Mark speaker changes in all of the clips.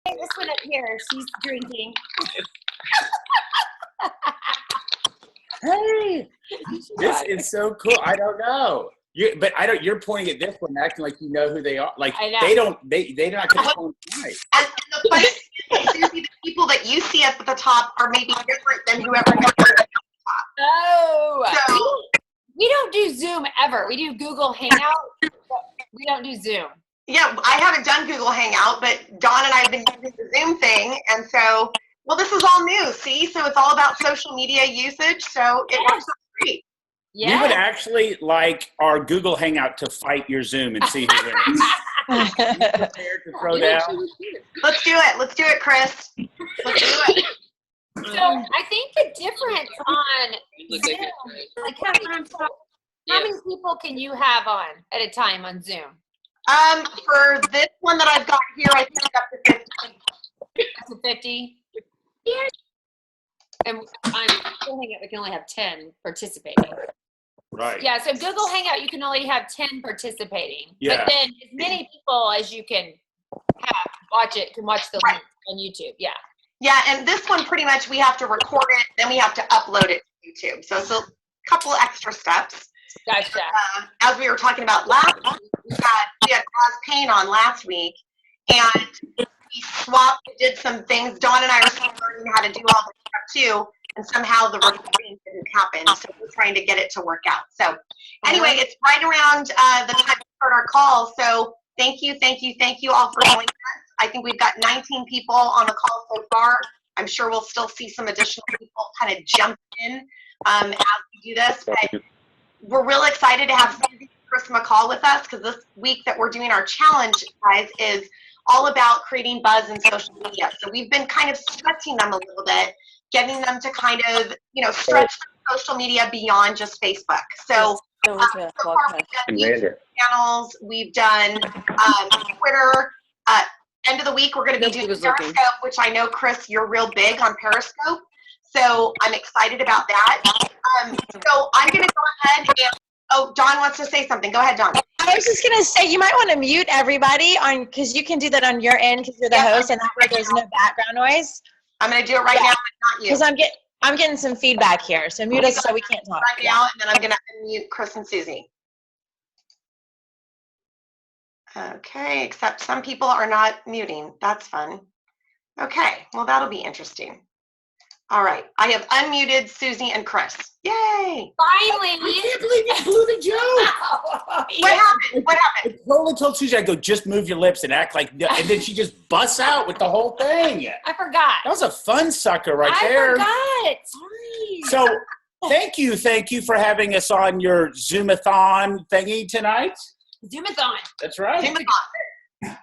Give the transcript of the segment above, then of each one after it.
Speaker 1: this one up here. She's drinking.
Speaker 2: Hey, this is so cool. I don't know. You're pointing at this one, acting like you know who they are. Like they're not going to phone tonight.
Speaker 3: And the funny thing is, Susie, the people that you see up at the top are maybe different than whoever you're at the top.
Speaker 1: Oh,
Speaker 3: So,
Speaker 1: we don't do Zoom ever. We do Google Hangout. We don't do Zoom.
Speaker 3: yeah, I haven't done Google Hangout, but Dawn and I have been using the Zoom thing, and so, well, this is all new. See, so it's all about social media usage. So it works out great.
Speaker 1: Yeah.
Speaker 2: We would actually like our Google Hangout to fight your Zoom and see who wins. Prepared to throw down?
Speaker 3: Let's do it. Let's do it, Chris. Let's do it.
Speaker 1: So I think the difference on Zoom, like how many people can you have on at a time on Zoom?
Speaker 3: For this one that I've got here, I think up to 50.
Speaker 1: Up to 50? Yeah. And on Google Hangout, we can only have 10 participating.
Speaker 2: Right.
Speaker 1: Yeah, so Google Hangout, you can only have 10 participating.
Speaker 2: Yeah.
Speaker 1: But then as many people as you can have can watch the link on YouTube. Yeah.
Speaker 3: Yeah, and this one pretty much we have to record it, then we have to upload it to YouTube. So it's a couple extra steps.
Speaker 1: Gotcha.
Speaker 3: As we were talking about last week, we had Roz Payne on last week, and we swapped, did some things. Dawn and I are still learning how to do all this stuff too, and somehow the recording didn't happen, so we're trying to get it to work out. So anyway, it's right around the time to start our call, so thank you all for joining us. I think we've got 19 people on the call so far. I'm sure we'll still see some additional people kind of jump in as we do this, but we're real excited to have Susie and Chris McColl with us, because this week that we're doing our challenge, guys, is all about creating buzz in social media. So we've been kind of stretching them a little bit, getting them to kind of, stretch social media beyond just Facebook. So so far we've done YouTube channels, we've done Twitter. End of the week, we're going to be doing Periscope, which I know, Chris, you're real big on Periscope. So I'm excited about that. So I'm going to go ahead and, Dawn wants to say something. Go ahead, Dawn.
Speaker 4: I was just going to say, you might want to mute everybody because you can do that on your end because you're the host, and that way there's no background noise.
Speaker 3: I'm going to do it right now, but not you.
Speaker 4: Because I'm getting some feedback here, so mute us so we can't talk.
Speaker 3: Right now, and then I'm going to unmute Chris and Susie. Okay, except some people are not muting. That's fun. Okay, well, that'll be interesting. All right, I have unmuted Susie and Chris. Yay!
Speaker 1: Finally!
Speaker 2: I can't believe you blew the joke.
Speaker 3: What happened? What happened?
Speaker 2: Roland told Susie, I go, just move your lips and act like, and then she just busts out with the whole thing.
Speaker 1: I forgot.
Speaker 2: That was a fun sucker right there.
Speaker 1: I forgot. Sorry.
Speaker 2: So thank you for having us on your Zoomathon thingy tonight.
Speaker 1: Zoomathon.
Speaker 2: That's right.
Speaker 3: Zoomathon.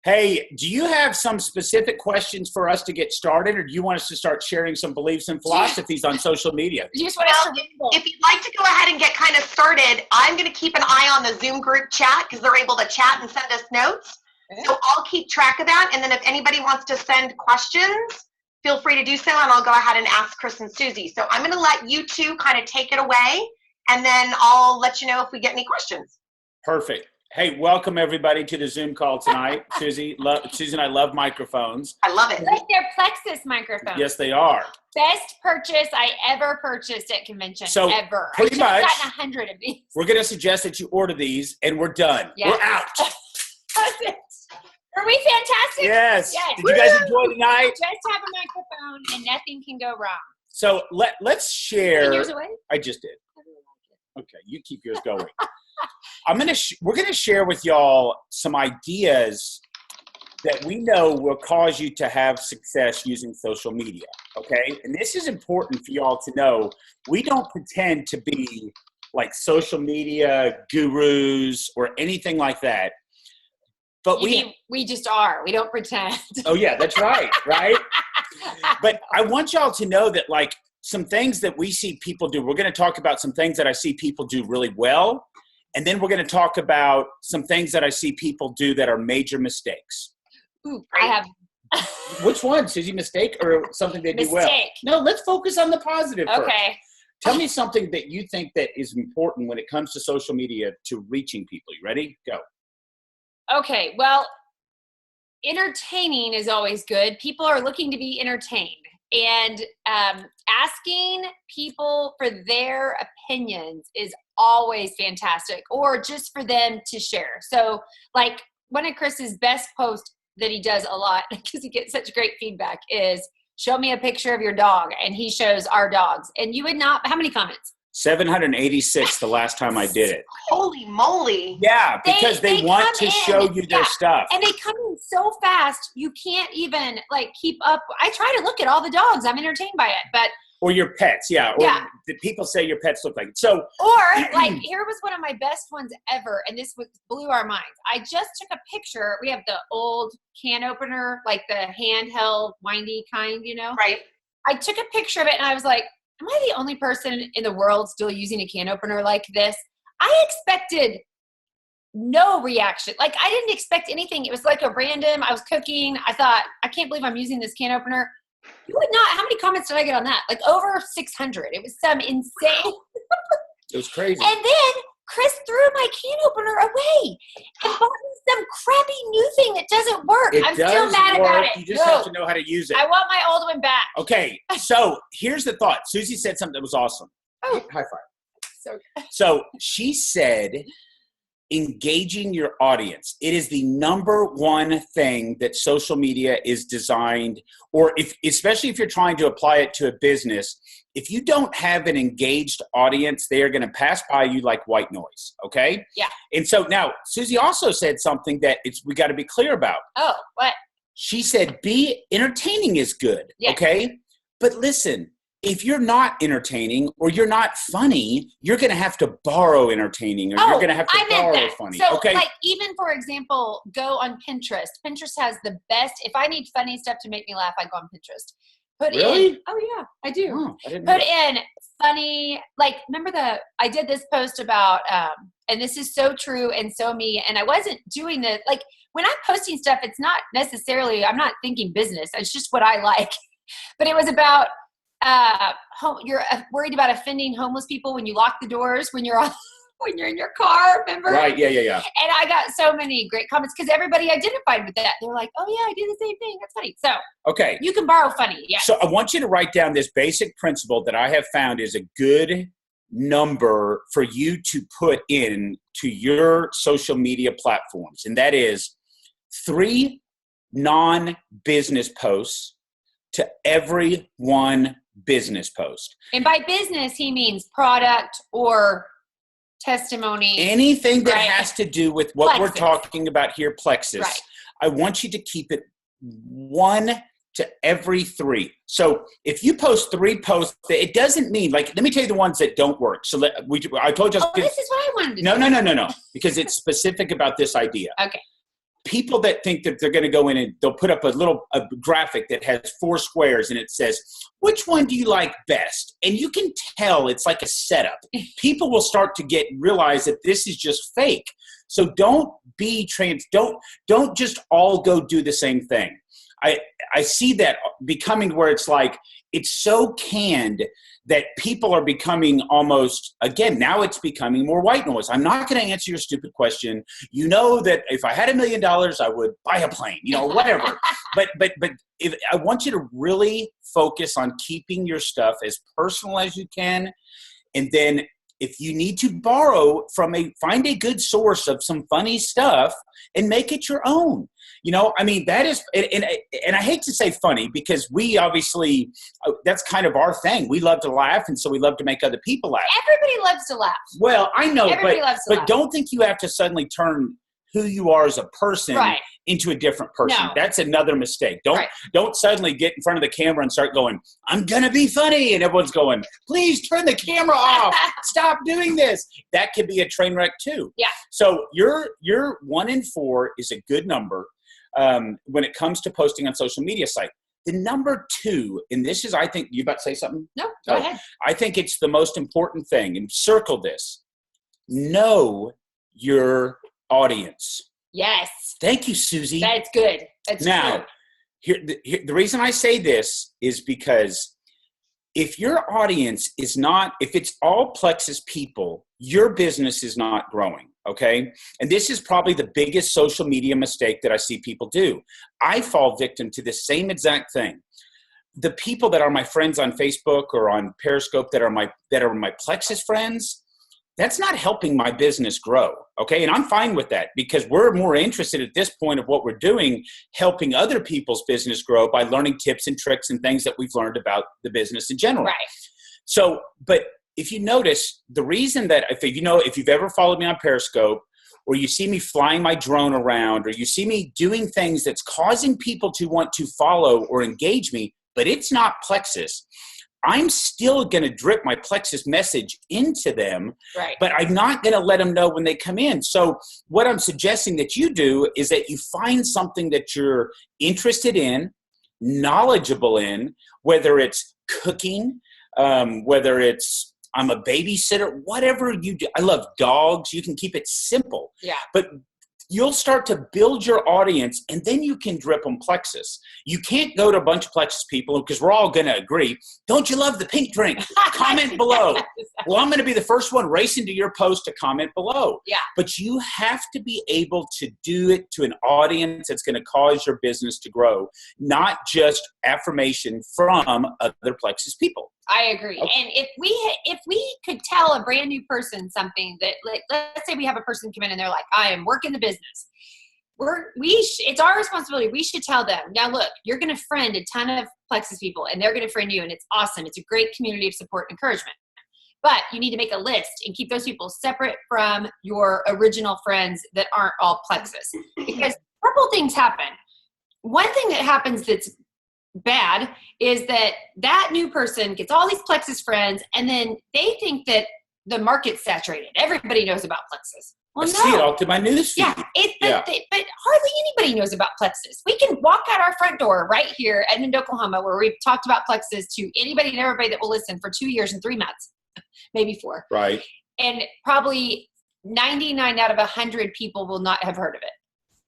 Speaker 2: Hey, do you have some specific questions for us to get started, or do you want us to start sharing some beliefs and philosophies on social media?
Speaker 1: You just want us to
Speaker 3: if you'd like to go ahead and get kind of started, I'm going to keep an eye on the Zoom group chat because they're able to chat and send us notes. Okay. So I'll keep track of that. And then if anybody wants to send questions, feel free to do so. And I'll go ahead and ask Chris and Susie. So I'm going to let you two kind of take it away. And then I'll let you know if we get any questions.
Speaker 2: Perfect. Hey, welcome everybody to the Zoom call tonight. Susie and I love microphones.
Speaker 3: I love it.
Speaker 1: Like they're Plexus microphones.
Speaker 2: Yes, they are.
Speaker 1: Best purchase I ever purchased at convention.
Speaker 2: So
Speaker 1: ever.
Speaker 2: Pretty much,
Speaker 1: gotten 100 of these.
Speaker 2: We're going to suggest that you order these, and we're done. Yeah. We're out.
Speaker 1: That's it. Are we fantastic?
Speaker 2: Yes. Did you guys enjoy the night?
Speaker 1: Just have a microphone, and nothing can go wrong.
Speaker 2: So let's share.
Speaker 1: Yours away?
Speaker 2: I just did. Okay, you keep yours going. We're gonna share with y'all some ideas that we know will cause you to have success using social media. Okay, and this is important for y'all to know. We don't pretend to be like social media gurus or anything like that. But
Speaker 1: we just are. We don't pretend.
Speaker 2: Oh yeah, that's right, right. But I want y'all to know that like some things that we see people do. We're going to talk about some things that I see people do really well. And then we're going to talk about some things that I see people do that are major mistakes.
Speaker 1: Ooh, I have.
Speaker 2: Which one? Susie, mistake or something they do well? No, let's focus on the positive first.
Speaker 1: Okay.
Speaker 2: Tell me something that you think that is important when it comes to social media to reaching people. You ready? Go.
Speaker 1: Okay. Well, entertaining is always good. People are looking to be entertained. And asking people for their opinions is always fantastic, or just for them to share. So like one of Chris's best posts that he does a lot, because he gets such great feedback, is show me a picture of your dog. And he shows our dogs. And you would not, how many comments?
Speaker 2: 786 the last time I did it.
Speaker 3: Holy moly.
Speaker 2: Yeah, because they want to show you their stuff.
Speaker 1: And they come in so fast, you can't even like keep up. I try to look at all the dogs. I'm entertained by it, but.
Speaker 2: Or your pets, yeah. Or
Speaker 1: Yeah.
Speaker 2: the people say your pets look like it. So,
Speaker 1: or like, here was one of my best ones ever, and this blew our minds. I just took a picture. We have the old can opener, like the handheld, windy kind, you know?
Speaker 3: Right.
Speaker 1: I took a picture of it, and I was like, am I the only person in the world still using a can opener like this? I expected no reaction. Like, I didn't expect anything. It was like a random, I was cooking. I thought, I can't believe I'm using this can opener. You would not, how many comments did I get on that? Like over 600. It was some insane.
Speaker 2: it was crazy.
Speaker 1: And then Chris threw my can opener away and bought me some crappy new thing that doesn't work. I'm still mad about it.
Speaker 2: You just have to know how to use it.
Speaker 1: I want my old one back.
Speaker 2: Okay, so here's the thought. Susie said something that was awesome.
Speaker 1: Oh.
Speaker 2: High five.
Speaker 1: So
Speaker 2: So she said, engaging your audience. It is the number one thing that social media is designed, or especially if you're trying to apply it to a business, if you don't have an engaged audience, they are going to pass by you like white noise. Okay.
Speaker 1: Yeah.
Speaker 2: And so now Susie also said something that we got to be clear about.
Speaker 1: Oh, what?
Speaker 2: She said, be entertaining is good.
Speaker 1: Yes.
Speaker 2: Okay. But listen, if you're not entertaining or you're not funny, you're going to have to borrow entertaining, or you're going to have to borrow funny.
Speaker 1: So,
Speaker 2: okay.
Speaker 1: like, even for example, go on Pinterest. Pinterest has the best. If I need funny stuff to make me laugh, I go on Pinterest.
Speaker 2: Really?
Speaker 1: In. Oh yeah, I do.
Speaker 2: Oh, I didn't
Speaker 1: Put
Speaker 2: know.
Speaker 1: in funny. Like, remember I did this post about, and this is so true and so me. And I wasn't doing the like when I'm posting stuff. It's not necessarily. I'm not thinking business. It's just what I like. But it was about. You're worried about offending homeless people when you lock the doors when you're in your car, remember?
Speaker 2: Right, yeah.
Speaker 1: And I got so many great comments because everybody identified with that. They were like, oh yeah, I do the same thing. That's funny. So
Speaker 2: Okay.
Speaker 1: you can borrow funny. Yeah.
Speaker 2: So I want you to write down this basic principle that I have found is a good number for you to put in to your social media platforms. And that is 3 non-business posts to every one business post.
Speaker 1: And by business, he means product or testimony.
Speaker 2: Anything that
Speaker 1: Right.
Speaker 2: has to do with what we're
Speaker 1: Plexus.
Speaker 2: talking about here, Plexus.
Speaker 1: Right.
Speaker 2: I want you to keep it 1 to every 3. So if you post 3 posts, it doesn't mean, like, let me tell you the ones that don't work. So I told you.
Speaker 1: Oh, this is what I wanted to
Speaker 2: No,
Speaker 1: do.
Speaker 2: no, because it's specific about this idea.
Speaker 1: Okay.
Speaker 2: People that think that they're going to go in and they'll put up a graphic that has 4 squares and it says, which one do you like best? And you can tell it's like a setup. People will start to realize that this is just fake. So don't don't just all go do the same thing. I see that becoming where it's like, it's so canned that people are becoming almost, again, now it's becoming more white noise. I'm not going to answer your stupid question. You know that if I had $1 million, I would buy a plane, whatever. but I want you to really focus on keeping your stuff as personal as you can. And then if you need to borrow find a good source of some funny stuff and make it your own. That is, and I hate to say funny because we obviously, that's kind of our thing. We love to laugh, and so we love to make other people laugh.
Speaker 1: Everybody loves to laugh.
Speaker 2: Well, I know,
Speaker 1: Everybody loves to
Speaker 2: but
Speaker 1: laugh.
Speaker 2: don't think you have to suddenly turn who you are as a person
Speaker 1: Right.
Speaker 2: into a different person.
Speaker 1: No.
Speaker 2: That's another mistake.
Speaker 1: Right.
Speaker 2: Don't suddenly get in front of the camera and start going, I'm going to be funny. And everyone's going, please turn the camera off. Stop doing this. That could be a train wreck too.
Speaker 1: Yeah.
Speaker 2: So your 1 in 4 is a good number when it comes to posting on social media site. The number 2, and this is, I think, you about to say something?
Speaker 1: No, go ahead.
Speaker 2: I think it's the most important thing, and circle this. Know your audience.
Speaker 1: Yes.
Speaker 2: Thank you, Susie.
Speaker 1: That's good. That's
Speaker 2: Now,
Speaker 1: good.
Speaker 2: the reason I say this is because if your audience is not, if it's all Plexus people, your business is not growing. okay? And this is probably the biggest social media mistake that I see people do. I fall victim to the same exact thing. The people that are my friends on Facebook or on Periscope that are my Plexus friends, that's not helping my business grow, okay? And I'm fine with that because we're more interested at this point of what we're doing, helping other people's business grow by learning tips and tricks and things that we've learned about the business in general.
Speaker 1: Right.
Speaker 2: So, but if you notice, the reason that, if you've ever followed me on Periscope, or you see me flying my drone around, or you see me doing things that's causing people to want to follow or engage me, but it's not Plexus, I'm still going to drip my Plexus message into them,
Speaker 1: right,
Speaker 2: but I'm not going to let them know when they come in. So what I'm suggesting that you do is that you find something that you're interested in, knowledgeable in, whether it's cooking, whether it's I'm a babysitter, whatever you do. I love dogs. You can keep it simple.
Speaker 1: Yeah.
Speaker 2: But you'll start to build your audience, and then you can drip them Plexus. You can't go to a bunch of Plexus people because we're all going to agree. Don't you love the pink drink? Comment below. Well, I'm going to be the first one racing to your post to comment below.
Speaker 1: Yeah.
Speaker 2: But you have to be able to do it to an audience that's going to cause your business to grow, not just affirmation from other Plexus people.
Speaker 1: I agree. Okay. And if we could tell a brand new person something that, like, let's say we have a person come in and they're like, I am working the business. It's our responsibility. We should tell them, now look, you're going to friend a ton of Plexus people and they're going to friend you, and it's awesome. It's a great community of support and encouragement. But you need to make a list and keep those people separate from your original friends that aren't all Plexus. Because a couple things happen. One thing that happens that's bad is that new person gets all these Plexus friends, and then they think that the market's saturated. Everybody knows about Plexus. Well,
Speaker 2: I see it all through my news feed.
Speaker 1: Yeah, but hardly anybody knows about Plexus. We can walk out our front door right here at Edmond, Oklahoma, where we've talked about Plexus to anybody and everybody that will listen for 2 years and 3 months, maybe 4.
Speaker 2: Right.
Speaker 1: And probably 99 out of 100 people will not have heard of it.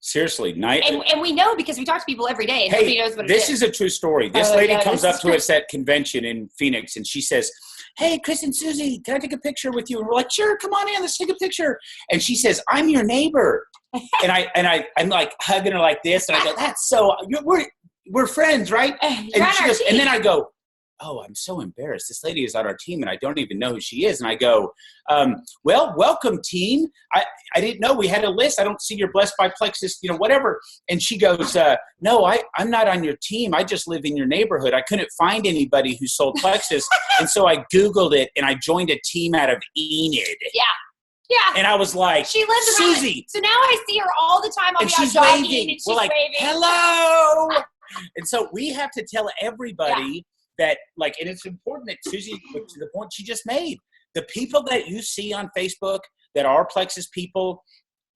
Speaker 2: Seriously.
Speaker 1: And we know because we talk to people every day and nobody knows what it is.
Speaker 2: This is a true story. This lady comes up to us at convention in Phoenix and she says, hey, Chris and Susie, can I take a picture with you? And we're like, sure, come on in, let's take a picture. And she says, I'm your neighbor. and I'm like hugging her like this. And I go, that's so, we're friends, right? And she goes, and then I go, oh, I'm so embarrassed. This lady is on our team and I don't even know who she is. And I go, well, welcome team. I didn't know we had a list. I don't see you're blessed by Plexus, whatever. And she goes, no, I'm not on your team. I just live in your neighborhood. I couldn't find anybody who sold Plexus. And so I Googled it and I joined a team out of Enid.
Speaker 1: Yeah. Yeah.
Speaker 2: And I was like,
Speaker 1: she lives
Speaker 2: Susie.
Speaker 1: So now I see her all the time. I'll be out jogging and she's
Speaker 2: like,
Speaker 1: waving.
Speaker 2: Hello. And so we have to tell everybody that, like, and it's important that Susie, to the point she just made, the people that you see on Facebook that are Plexus people,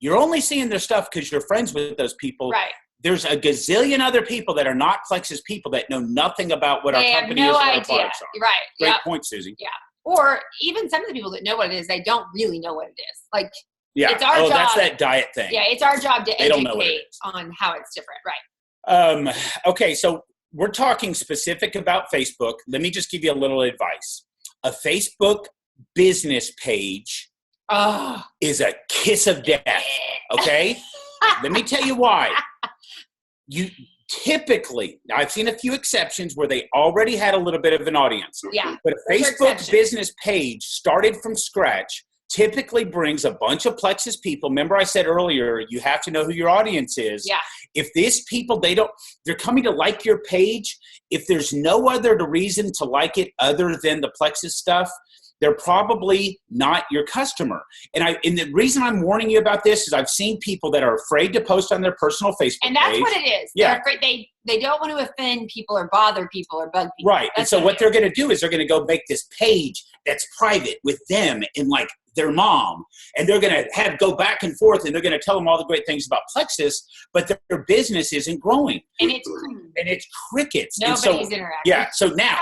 Speaker 2: you're only seeing their stuff because you're friends with those people.
Speaker 1: Right.
Speaker 2: There's a gazillion other people that are not Plexus people that know nothing about what our company is or our products are.
Speaker 1: Right.
Speaker 2: Great point, Susie.
Speaker 1: Yeah. Or even some of the people that know what it is, they don't really know what it is. Like,
Speaker 2: it's our job. That's that diet thing.
Speaker 1: Yeah, it's our job to educate on how it's different. Right.
Speaker 2: Okay, so we're talking specific about Facebook. Let me just give you a little advice. A Facebook business page is a kiss of death, okay? Let me tell you why. You typically, I've seen a few exceptions where they already had a little bit of an audience.
Speaker 1: Yeah.
Speaker 2: But a Facebook business page started from scratch typically brings a bunch of Plexus people. Remember I said earlier, you have to know who your audience is.
Speaker 1: Yeah.
Speaker 2: If these people, they're coming to like your page, if there's no other reason to like it other than the Plexus stuff, they're probably not your customer. And the reason I'm warning you about this is I've seen people that are afraid to post on their personal Facebook page.
Speaker 1: And that's what it is.
Speaker 2: Yeah.
Speaker 1: They're afraid they don't want to offend people or bother people or bug people.
Speaker 2: Right. And so what they're going to do is they're going to go make this page that's private with them and like their mom. And they're going to go back and forth and they're going to tell them all the great things about Plexus, but their business isn't growing.
Speaker 1: And it's
Speaker 2: crickets.
Speaker 1: Nobody's interacting.
Speaker 2: Yeah. So now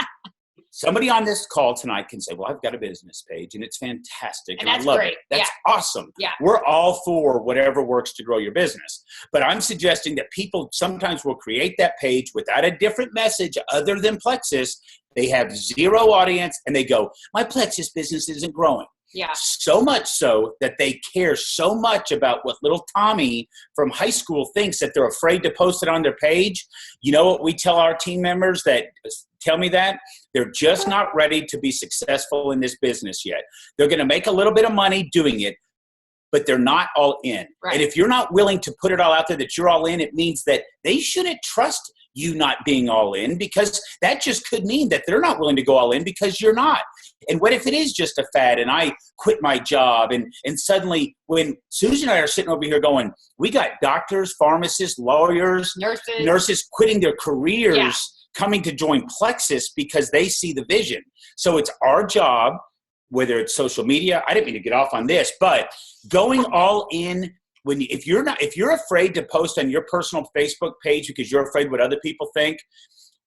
Speaker 2: somebody on this call tonight can say, well, I've got a business page and it's fantastic.
Speaker 1: And that's
Speaker 2: I love
Speaker 1: great.
Speaker 2: it. That's awesome.
Speaker 1: Yeah.
Speaker 2: We're all for whatever works to grow your business. But I'm suggesting that people sometimes will create that page without a different message other than Plexus. They have zero audience and they go, my Plexus business isn't growing.
Speaker 1: Yeah.
Speaker 2: So much so that they care so much about what little Tommy from high school thinks that they're afraid to post it on their page. You know what we tell our team members that tell me that? They're just not ready to be successful in this business yet. They're going to make a little bit of money doing it, but they're not all in.
Speaker 1: Right.
Speaker 2: And if you're not willing to put it all out there that you're all in, it means that they shouldn't trust you not being all in, because that just could mean that they're not willing to go all in because you're not. And what if it is just a fad and I quit my job and suddenly when Susie and I are sitting over here going, we got doctors, pharmacists, lawyers, nurses quitting their careers, coming to join Plexus because they see the vision. So it's our job, whether it's social media, I didn't mean to get off on this, but going all in. If you're afraid to post on your personal Facebook page because you're afraid what other people think,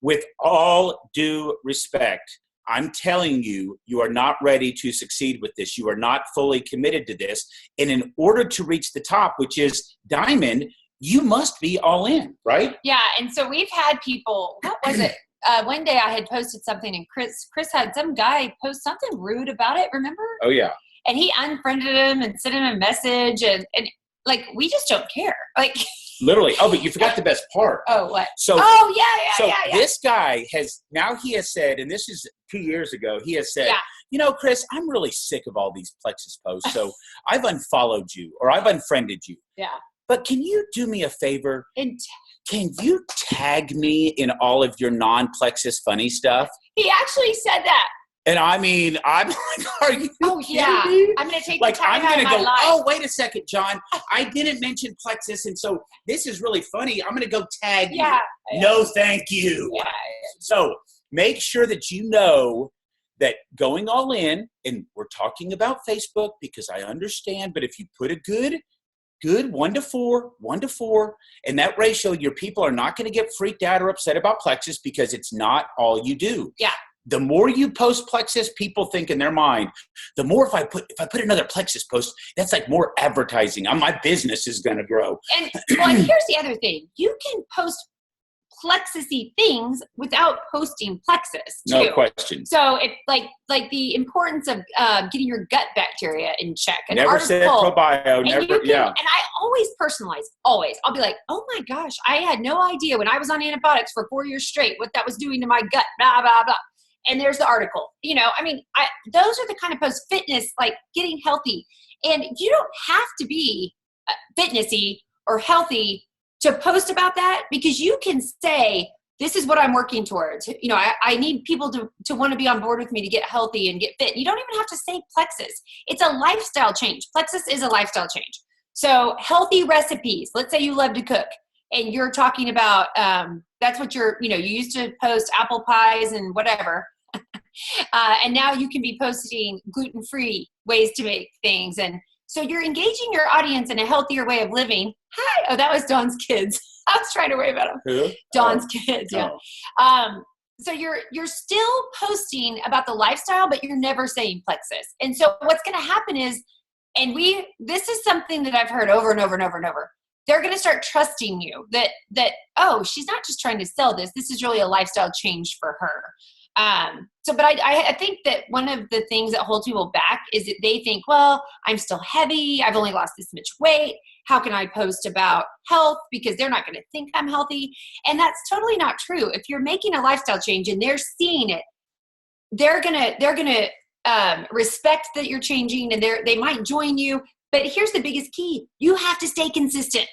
Speaker 2: with all due respect, I'm telling you, you are not ready to succeed with this. You are not fully committed to this. And in order to reach the top, which is diamond, you must be all in, right?
Speaker 1: Yeah. And so we've had people, what was it? One day I had posted something and Chris had some guy post something rude about it. Remember?
Speaker 2: Oh yeah.
Speaker 1: And he unfriended him and sent him a message and like, we just don't care. Like
Speaker 2: literally. Oh, but you forgot the best part.
Speaker 1: Oh, what?
Speaker 2: So, this guy he has said, and this is 2 years ago, he has said, you know, Chris, I'm really sick of all these Plexus posts. So I've unfollowed you or I've unfriended you.
Speaker 1: Yeah.
Speaker 2: But can you do me a favor? Can you tag me in all of your non-Plexus funny stuff?
Speaker 1: He actually said that.
Speaker 2: And I mean, I'm like, are you kidding me?
Speaker 1: I'm going to take
Speaker 2: like,
Speaker 1: the time
Speaker 2: I'm going
Speaker 1: out
Speaker 2: to
Speaker 1: of my
Speaker 2: go,
Speaker 1: life.
Speaker 2: oh, wait a second, John. I didn't mention Plexus. And so this is really funny. I'm going to go tag you. No, thank you.
Speaker 1: Yeah.
Speaker 2: So make sure that you know that going all in, and we're talking about Facebook because I understand, but if you put a good 1 to 4, and that ratio, your people are not going to get freaked out or upset about Plexus because it's not all you do.
Speaker 1: Yeah.
Speaker 2: The more you post Plexus, people think in their mind, the more if I put another Plexus post, that's like more advertising. My business is going to grow.
Speaker 1: And here's the other thing. You can post Plexus-y things without posting Plexus too.
Speaker 2: No question.
Speaker 1: So it's like the importance of getting your gut bacteria in check.
Speaker 2: Never said probio. Never. And
Speaker 1: I always personalize. Always. I'll be like, oh my gosh, I had no idea when I was on antibiotics for 4 years straight what that was doing to my gut. Blah blah blah. And there's the article. You know, I mean, those are the kind of posts. Fitness, like getting healthy, and you don't have to be fitnessy or healthy to post about that, because you can say, this is what I'm working towards. You know, I need people to want to be on board with me to get healthy and get fit. You don't even have to say Plexus. It's a lifestyle change. Plexus is a lifestyle change. So healthy recipes. Let's say you love to cook and you're talking about, that's what you used to post apple pies and whatever. And now you can be posting gluten-free ways to make things. And so you're engaging your audience in a healthier way of living. Hi. Oh, that was Dawn's kids. I was trying to wave at them.
Speaker 2: Who?
Speaker 1: Dawn's kids. Yeah. So you're still posting about the lifestyle, but you're never saying Plexus. And so what's going to happen is, this is something that I've heard over and over and over and over. They're going to start trusting you that, oh, she's not just trying to sell this. This is really a lifestyle change for her. But I think that one of the things that holds people back is that they think, well, I'm still heavy. I've only lost this much weight. How can I post about health? Because they're not going to think I'm healthy. And that's totally not true. If you're making a lifestyle change and they're seeing it, they're going to respect that you're changing, and they might join you. But here's the biggest key. You have to stay consistent.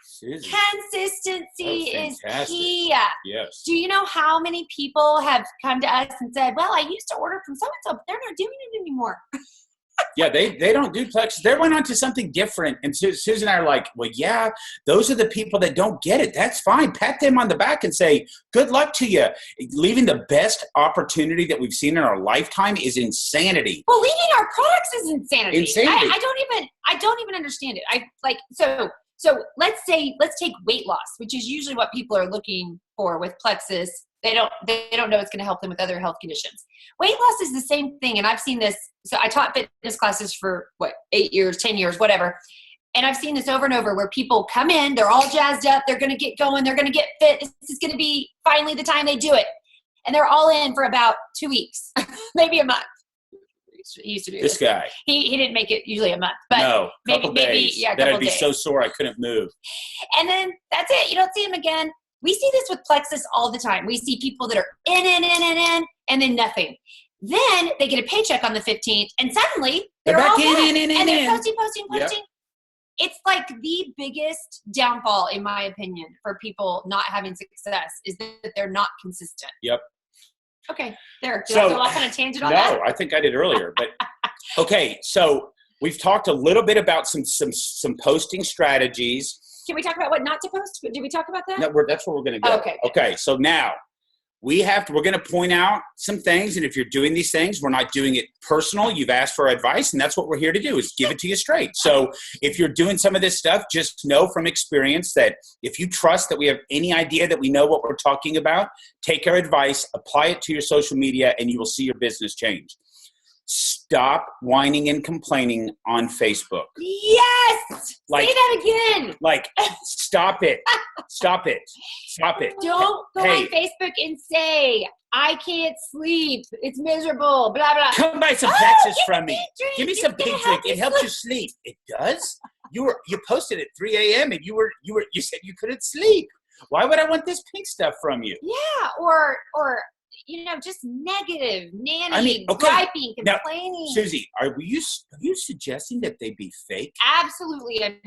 Speaker 2: Susie.
Speaker 1: Consistency is key.
Speaker 2: Yes.
Speaker 1: Do you know how many people have come to us and said, well, I used to order from so-and-so, but they're not doing it anymore?
Speaker 2: Yeah, they don't do Plexus. They went on to something different. And Susan and I are like, well, yeah, those are the people that don't get it. That's fine. Pat them on the back and say, good luck to you. Leaving the best opportunity that we've seen in our lifetime is insanity.
Speaker 1: Well, leaving our products is insanity.
Speaker 2: Insanity.
Speaker 1: I don't even understand it. So let's take weight loss, which is usually what people are looking for with Plexus. They don't know it's going to help them with other health conditions. Weight loss is the same thing. And I've seen this. So I taught fitness classes for 8 years, 10 years, whatever. And I've seen this over and over where people come in, they're all jazzed up. They're going to get going. They're going to get fit. This is going to be finally the time they do it. And they're all in for about 2 weeks, maybe a month. He used to do
Speaker 2: This guy.
Speaker 1: He didn't make it usually a month, but
Speaker 2: No,
Speaker 1: maybe
Speaker 2: days. Then I'd be so sore I couldn't move.
Speaker 1: And then that's it. You don't see him again. We see this with Plexus all the time. We see people that are in, and then nothing. Then they get a paycheck on the 15th, and suddenly they're
Speaker 2: back
Speaker 1: all back,
Speaker 2: in.
Speaker 1: and they're posting.
Speaker 2: Yep.
Speaker 1: It's like the biggest downfall, in my opinion, for people not having success is that they're not consistent.
Speaker 2: Yep.
Speaker 1: Okay, there. Did I go off on a tangent on that?
Speaker 2: No, I think I did earlier. But okay, so we've talked a little bit about some posting strategies.
Speaker 1: Can we talk about what not to post? Did we talk about that?
Speaker 2: No, that's where we're going to go.
Speaker 1: Okay.
Speaker 2: Okay. So now we're going to point out some things. And if you're doing these things, we're not doing it personal. You've asked for advice, and that's what we're here to do, is give it to you straight. So if you're doing some of this stuff, just know from experience that if you trust that we have any idea that we know what we're talking about, take our advice, apply it to your social media, and you will see your business change. Stop whining and complaining on Facebook.
Speaker 1: Yes! Say that again.
Speaker 2: Like, stop it. Stop it. Stop it.
Speaker 1: Don't go on Facebook and say, I can't sleep. It's miserable. Blah, blah.
Speaker 2: Come buy some Plexus from me.
Speaker 1: Drink.
Speaker 2: Give me some pink drink. It helps you sleep. It does? You posted at 3 a.m. and you said you couldn't sleep. Why would I want this pink stuff from you?
Speaker 1: Yeah, or just negative, nanny, griping, complaining.
Speaker 2: Now, Susie, are you suggesting that they be fake?
Speaker 1: Absolutely, I'm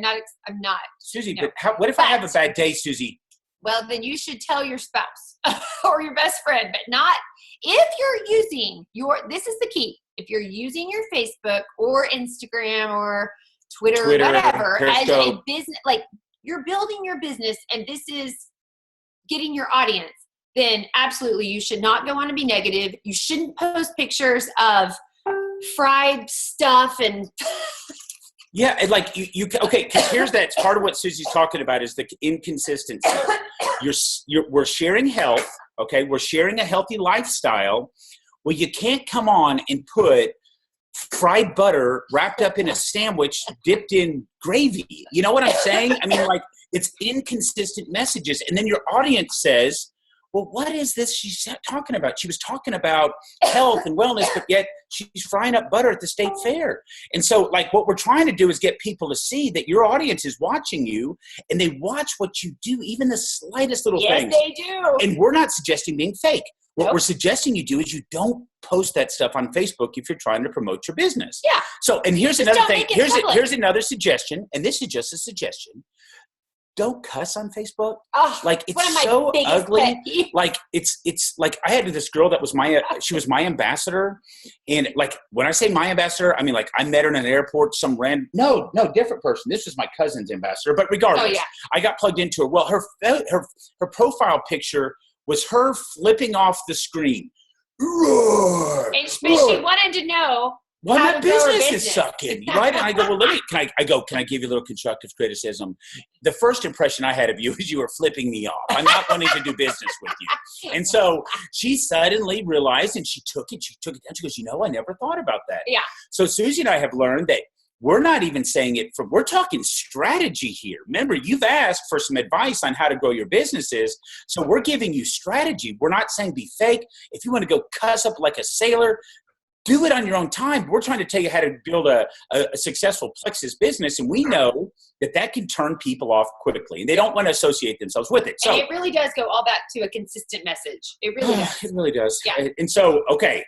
Speaker 1: not.
Speaker 2: Susie,
Speaker 1: no.
Speaker 2: but what if I have a bad day, Susie?
Speaker 1: Well, then you should tell your spouse or your best friend, but not if you're using this is the key. If you're using your Facebook or Instagram or Twitter whatever, as a business, like you're building your business and this is getting your audience, then absolutely you should not go on and be negative. You shouldn't post pictures of fried stuff and
Speaker 2: yeah, and like you okay, because here's that part of what Susie's talking about is the inconsistency. We're sharing health, okay? We're sharing a healthy lifestyle. Well, you can't come on and put fried butter wrapped up in a sandwich dipped in gravy. You know what I'm saying? I mean, like, it's inconsistent messages. And then your audience says, well, what is this she's talking about? She was talking about health and wellness, but yet she's frying up butter at the state fair. And so, like, what we're trying to do is get people to see that your audience is watching you and they watch what you do, even the slightest little things.
Speaker 1: Yes, they do.
Speaker 2: And we're not suggesting being fake. What
Speaker 1: Nope.
Speaker 2: we're suggesting you do is you don't post that stuff on Facebook if you're trying to promote your business.
Speaker 1: Yeah.
Speaker 2: So, and here's
Speaker 1: Just
Speaker 2: another
Speaker 1: don't
Speaker 2: thing.
Speaker 1: make it public.
Speaker 2: Here's another suggestion, and this is just a suggestion. Don't cuss on Facebook.
Speaker 1: Oh,
Speaker 2: Like, it's
Speaker 1: one of my
Speaker 2: so
Speaker 1: biggest
Speaker 2: ugly.
Speaker 1: pet peeves.
Speaker 2: Like, it's like I had this girl that was she was my ambassador. And like, when I say my ambassador, I mean, like, I met her in an airport, no, different person. This was my cousin's ambassador, but regardless,
Speaker 1: Oh, yeah.
Speaker 2: I got plugged into her. Well, her profile picture was her flipping off the screen. Roar,
Speaker 1: And she wanted to know
Speaker 2: well,
Speaker 1: how
Speaker 2: my
Speaker 1: to grow her
Speaker 2: business is
Speaker 1: business.
Speaker 2: sucking, right? And I go, well, can I give you a little constructive criticism? The first impression I had of you is you were flipping me off. I'm not wanting to do business with you. And so she suddenly realized, and she took it down. She goes, I never thought about that.
Speaker 1: Yeah.
Speaker 2: So Susie and I have learned that we're not even saying it we're talking strategy here. Remember, you've asked for some advice on how to grow your businesses. So we're giving you strategy. We're not saying be fake. If you want to go cuss up like a sailor, do it on your own time. We're trying to tell you how to build a successful Plexus business, and we know that can turn people off quickly, and they don't want to associate themselves with it. So
Speaker 1: And it really does go all back to a consistent message. It really does.
Speaker 2: it really does.
Speaker 1: Yeah.
Speaker 2: And so, okay,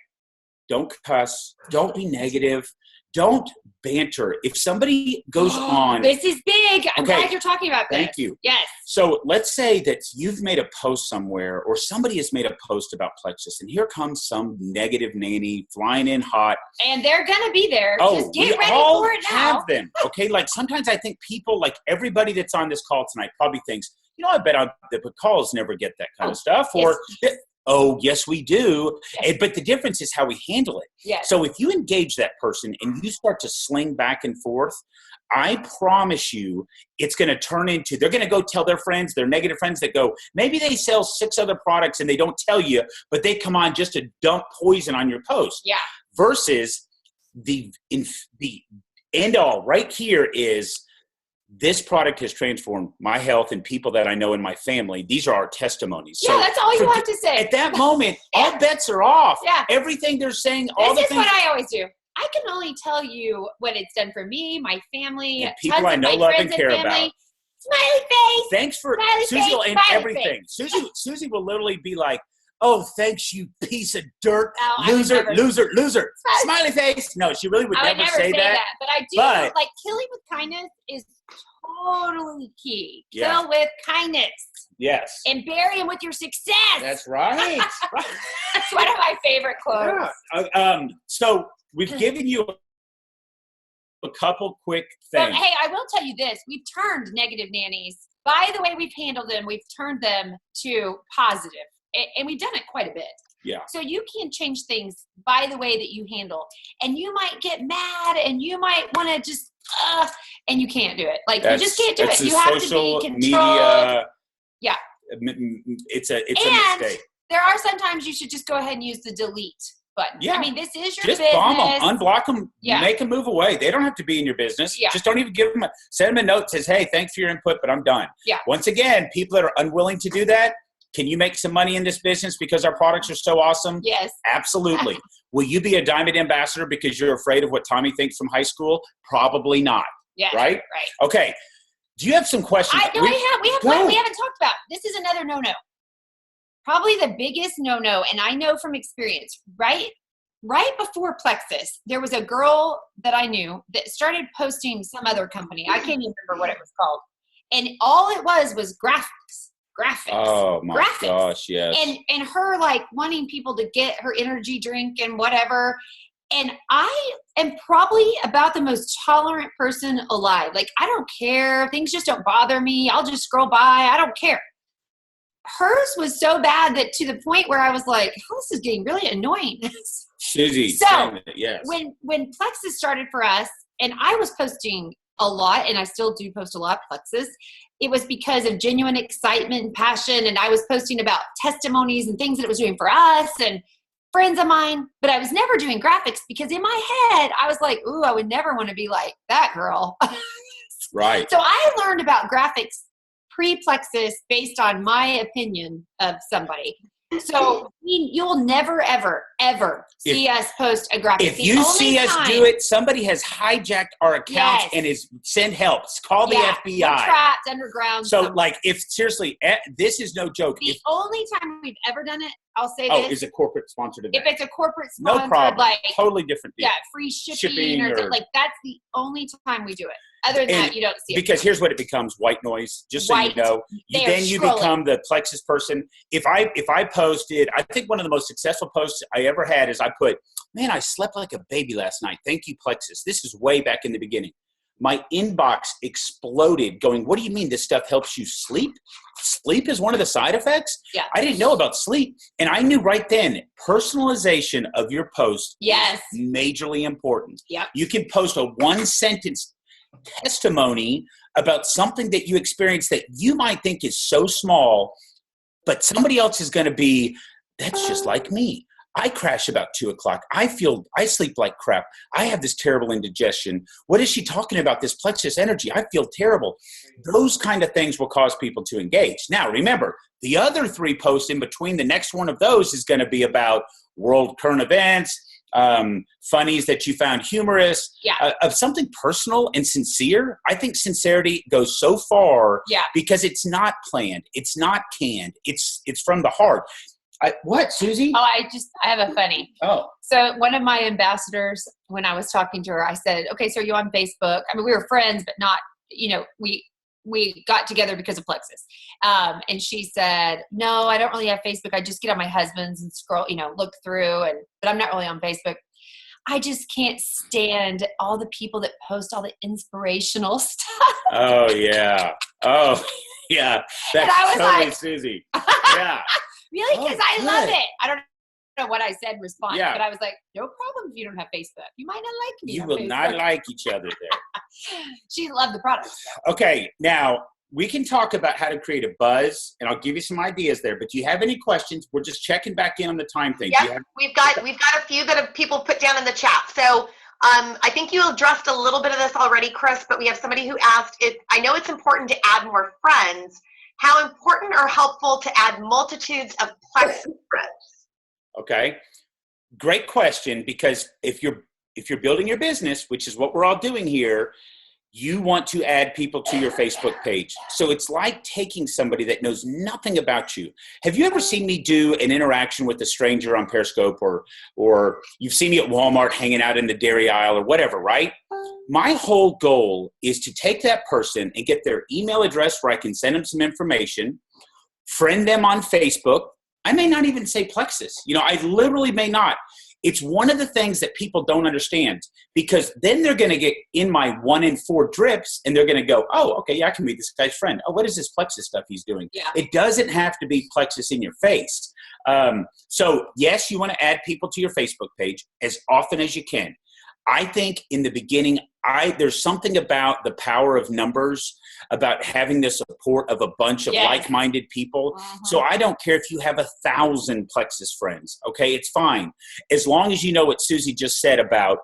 Speaker 2: don't cuss. Don't be negative. Don't banter. If somebody goes on.
Speaker 1: This is big. I'm
Speaker 2: Okay.
Speaker 1: glad you're talking about this.
Speaker 2: Thank you.
Speaker 1: Yes.
Speaker 2: So let's say that you've made a post somewhere, or somebody has made a post about Plexus, and here comes some negative nanny flying in hot.
Speaker 1: And they're going to be there.
Speaker 2: Oh,
Speaker 1: Just get
Speaker 2: we
Speaker 1: ready
Speaker 2: all
Speaker 1: for it now.
Speaker 2: have them. Okay, like sometimes I think people, like everybody that's on this call tonight, probably thinks, I bet the McColls never get that kind of stuff. Or, oh, yes, we do.
Speaker 1: Yes.
Speaker 2: But the difference is how we handle it.
Speaker 1: Yes.
Speaker 2: So if you engage that person and you start to sling back and forth, I promise you it's going to turn into, they're going to go tell their friends, their negative friends that go, maybe they sell 6 other products and they don't tell you, but they come on just to dump poison on your post.
Speaker 1: Yeah.
Speaker 2: Versus the end all right here is, this product has transformed my health and people that I know in my family. These are our testimonies.
Speaker 1: Yeah, that's all you have to say.
Speaker 2: At that moment, all bets are off.
Speaker 1: Yeah.
Speaker 2: Everything they're saying, all
Speaker 1: This
Speaker 2: the
Speaker 1: is
Speaker 2: things.
Speaker 1: what I always do. I can only tell you what it's done for me, my family,
Speaker 2: And people
Speaker 1: tons
Speaker 2: I
Speaker 1: of
Speaker 2: know,
Speaker 1: my
Speaker 2: love,
Speaker 1: friends
Speaker 2: and care
Speaker 1: family.
Speaker 2: about.
Speaker 1: Smiley face.
Speaker 2: Thanks for
Speaker 1: Smiley
Speaker 2: Susie
Speaker 1: face,
Speaker 2: and
Speaker 1: smiley
Speaker 2: everything.
Speaker 1: face.
Speaker 2: Susie will literally be like, "Oh, thanks, you piece of dirt,
Speaker 1: Oh, I would
Speaker 2: loser,
Speaker 1: never-
Speaker 2: loser, smiley face." No, she really would
Speaker 1: I would
Speaker 2: never
Speaker 1: never say
Speaker 2: that.
Speaker 1: but I do
Speaker 2: But-
Speaker 1: like killing with kindness is totally key.
Speaker 2: Yeah.
Speaker 1: Kill with kindness
Speaker 2: Yes,
Speaker 1: and bury him with your success.
Speaker 2: that's right.
Speaker 1: That's one of my favorite quotes.
Speaker 2: Yeah. So we've given you a couple quick
Speaker 1: But
Speaker 2: things.
Speaker 1: hey, I will tell you this. We've turned negative nannies. By the way we've handled them, we've turned them to positive. And we've done it quite a bit.
Speaker 2: Yeah.
Speaker 1: So you can change things by the way that you handle. And you might get mad and you might want to just, and you can't do it. Like, you just can't do it. You have to be controlled.
Speaker 2: Media,
Speaker 1: Yeah.
Speaker 2: It's a
Speaker 1: And
Speaker 2: mistake.
Speaker 1: there are sometimes you should just go ahead and use the delete button.
Speaker 2: Yeah.
Speaker 1: I mean, this is your
Speaker 2: Just
Speaker 1: business.
Speaker 2: bomb them, unblock them,
Speaker 1: Yeah.
Speaker 2: make them move away. They don't have to be in your business.
Speaker 1: Yeah.
Speaker 2: Just don't even give them send them a note that says, "Hey, thanks for your input, but I'm done."
Speaker 1: Yeah.
Speaker 2: Once again, people that are unwilling to do that, can you make some money in this business because our products are so awesome?
Speaker 1: Yes.
Speaker 2: Absolutely. Will you be a diamond ambassador because you're afraid of what Tommy thinks from high school? Probably not.
Speaker 1: Yes.
Speaker 2: Right?
Speaker 1: Right.
Speaker 2: Okay. Do you have some questions?
Speaker 1: We have
Speaker 2: Go.
Speaker 1: one we haven't talked about. This is another no-no. Probably the biggest no-no, and I know from experience, right before Plexus, there was a girl that I knew that started posting some other company. I can't even remember what it was called. And all it was graphics.
Speaker 2: Oh my
Speaker 1: graphics.
Speaker 2: gosh, yes.
Speaker 1: And her like wanting people to get her energy drink and whatever. And I am probably about the most tolerant person alive. Like, I don't care. Things just don't bother me. I'll just scroll by. I don't care. Hers was so bad that to the point where I was like, oh, this is getting really annoying.
Speaker 2: Susie,
Speaker 1: So,
Speaker 2: yes.
Speaker 1: when Plexus started for us, and I was posting a lot, and I still do post a lot, Plexus, it was because of genuine excitement and passion, and I was posting about testimonies and things that it was doing for us and friends of mine, but I was never doing graphics because in my head, I was like, ooh, I would never want to be like that girl.
Speaker 2: Right.
Speaker 1: So I learned about graphics pre-Plexus based on my opinion of somebody. So you'll never, ever, ever see us post a graphic.
Speaker 2: If you see us do it, somebody has hijacked our account and is send help. Call the FBI.
Speaker 1: We're trapped underground.
Speaker 2: So, like, if seriously, this is no joke.
Speaker 1: The only time we've ever done it, I'll say
Speaker 2: oh,
Speaker 1: this.
Speaker 2: is a corporate sponsored event.
Speaker 1: If it's a corporate sponsored,
Speaker 2: no problem.
Speaker 1: like
Speaker 2: Totally different deal.
Speaker 1: Yeah, free shipping or like that's the only time we do it. Other than that, you don't see it.
Speaker 2: Because here's what it becomes: white noise. Just so you know, then you become the Plexus person. If I posted, I think one of the most successful posts I ever had is I put, "Man, I slept like a baby last night. Thank you, Plexus." This is way back in the beginning. My inbox exploded going, "What do you mean this stuff helps you sleep? Sleep is one of the side effects?"
Speaker 1: Yeah.
Speaker 2: I didn't know about sleep. And I knew right then, personalization of your post is majorly important.
Speaker 1: Yep.
Speaker 2: You can post a one-sentence testimony about something that you experienced that you might think is so small, but somebody else is going to be, that's just like me. I crash about 2:00. I sleep like crap. I have this terrible indigestion. What is she talking about? This Plexus energy. I feel terrible. Those kind of things will cause people to engage. Now, remember, the other 3 posts in between, the next one of those is going to be about world current events, funnies that you found humorous, of something personal and sincere. I think sincerity goes so far because it's not planned. It's not canned. It's from the heart. What, Susie?
Speaker 1: Oh, I have a funny.
Speaker 2: Oh.
Speaker 1: So one of my ambassadors, when I was talking to her, I said, okay, so are you on Facebook? I mean, we were friends, but not, we got together because of Plexus. And she said, no, I don't really have Facebook. I just get on my husband's and scroll, look through, but I'm not really on Facebook. I just can't stand all the people that post all the inspirational stuff.
Speaker 2: Oh, yeah. Oh, yeah. That's totally like, Susie. Yeah.
Speaker 1: Really? Because I love it. I don't know what I said in response, but I was like, no problem if you don't have Facebook. You might not like me.
Speaker 2: You will not like each other there.
Speaker 1: She loved the product. So.
Speaker 2: Okay. Now, we can talk about how to create a buzz, and I'll give you some ideas there. But do you have any questions? We're just checking back in on the time thing.
Speaker 3: Yep, we've got a few that people put down in the chat. So I think you addressed a little bit of this already, Chris, but we have somebody who asked, I know it's important to add more friends. How important or helpful to add multitudes of Plexus friends?
Speaker 2: Okay. Great question, because if you're if you're building your business, which is what we're all doing here, you want to add people to your Facebook page. So it's like taking somebody that knows nothing about you. Have you ever seen me do an interaction with a stranger on Periscope, or you've seen me at Walmart hanging out in the dairy aisle or whatever, right? My whole goal is to take that person and get their email address where I can send them some information, friend them on Facebook. I may not even say Plexus. I literally may not. It's one of the things that people don't understand, because then they're going to get in my 1 in 4 drips and they're going to go, oh, okay, yeah, I can be this guy's friend. Oh, what is this Plexus stuff he's doing?
Speaker 1: Yeah.
Speaker 2: It doesn't have to be Plexus in your face. So yes, you want to add people to your Facebook page as often as you can. I think in the beginning, there's something about the power of numbers, about having the support of a bunch of like-minded people. So I don't care if you have 1,000 Plexus friends, okay? It's fine. As long as you know what Susie just said about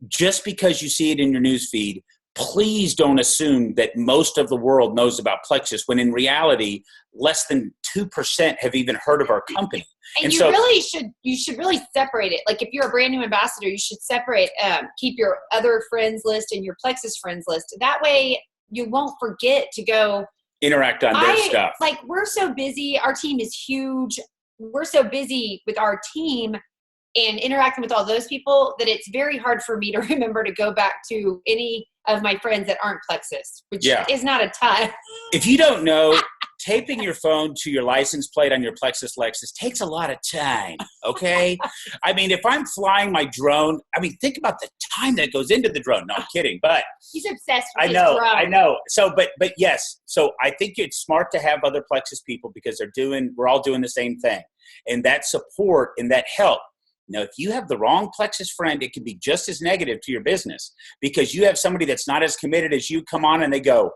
Speaker 2: just because you see it in your newsfeed, please don't assume that most of the world knows about Plexus, when in reality, less than 2% have even heard of our company.
Speaker 1: And you should really separate it. Like if you're a brand new ambassador, you should separate, keep your other friends list and your Plexus friends list. That way you won't forget to go
Speaker 2: interact on their stuff.
Speaker 1: Like we're so busy. Our team is huge. We're so busy with our team and interacting with all those people that it's very hard for me to remember to go back to any of my friends that aren't Plexus, which is not a ton.
Speaker 2: If you don't know, taping your phone to your license plate on your Plexus Lexus takes a lot of time, okay? I mean, if I'm flying my drone, think about the time that goes into the drone. No, I'm kidding, but
Speaker 1: he's obsessed with his drone.
Speaker 2: I know. So, but yes. So I think it's smart to have other Plexus people, because we're all doing the same thing. And that support and that help. Now, if you have the wrong Plexus friend, it can be just as negative to your business, because you have somebody that's not as committed as you come on and they go,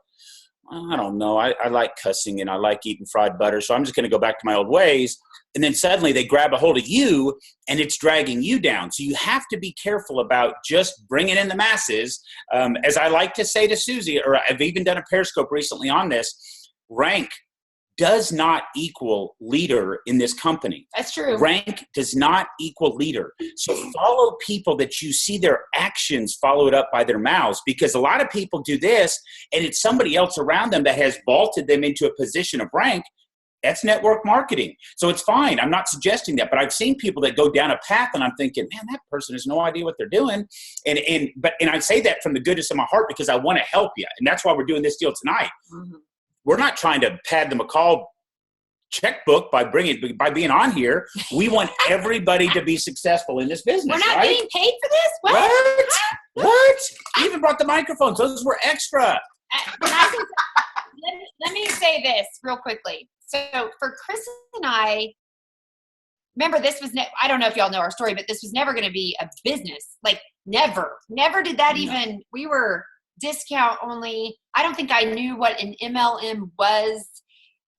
Speaker 2: I don't know, I like cussing and I like eating fried butter, so I'm just going to go back to my old ways. And then suddenly they grab a hold of you and it's dragging you down. So you have to be careful about just bringing in the masses. As I like to say to Susie, or I've even done a Periscope recently on this, rank does not equal leader in this company.
Speaker 1: That's true.
Speaker 2: Rank does not equal leader. So follow people that you see their actions followed up by their mouths, because a lot of people do this and it's somebody else around them that has vaulted them into a position of rank. That's network marketing. So it's fine. I'm not suggesting that, but I've seen people that go down a path and I'm thinking, man, that person has no idea what they're doing. And I say that from the goodness of my heart, because I want to help you. And that's why we're doing this deal tonight. Mm-hmm. We're not trying to pad the McColl checkbook by being on here. We want everybody to be successful in this business.
Speaker 1: We're not getting paid for this?
Speaker 2: What? You even brought the microphones. Those were extra.
Speaker 1: Let me say this real quickly. So for Chris and I, remember this was, I don't know if y'all know our story, but this was never going to be a business. Like never did that even, we were discount only. I don't think I knew what an MLM was.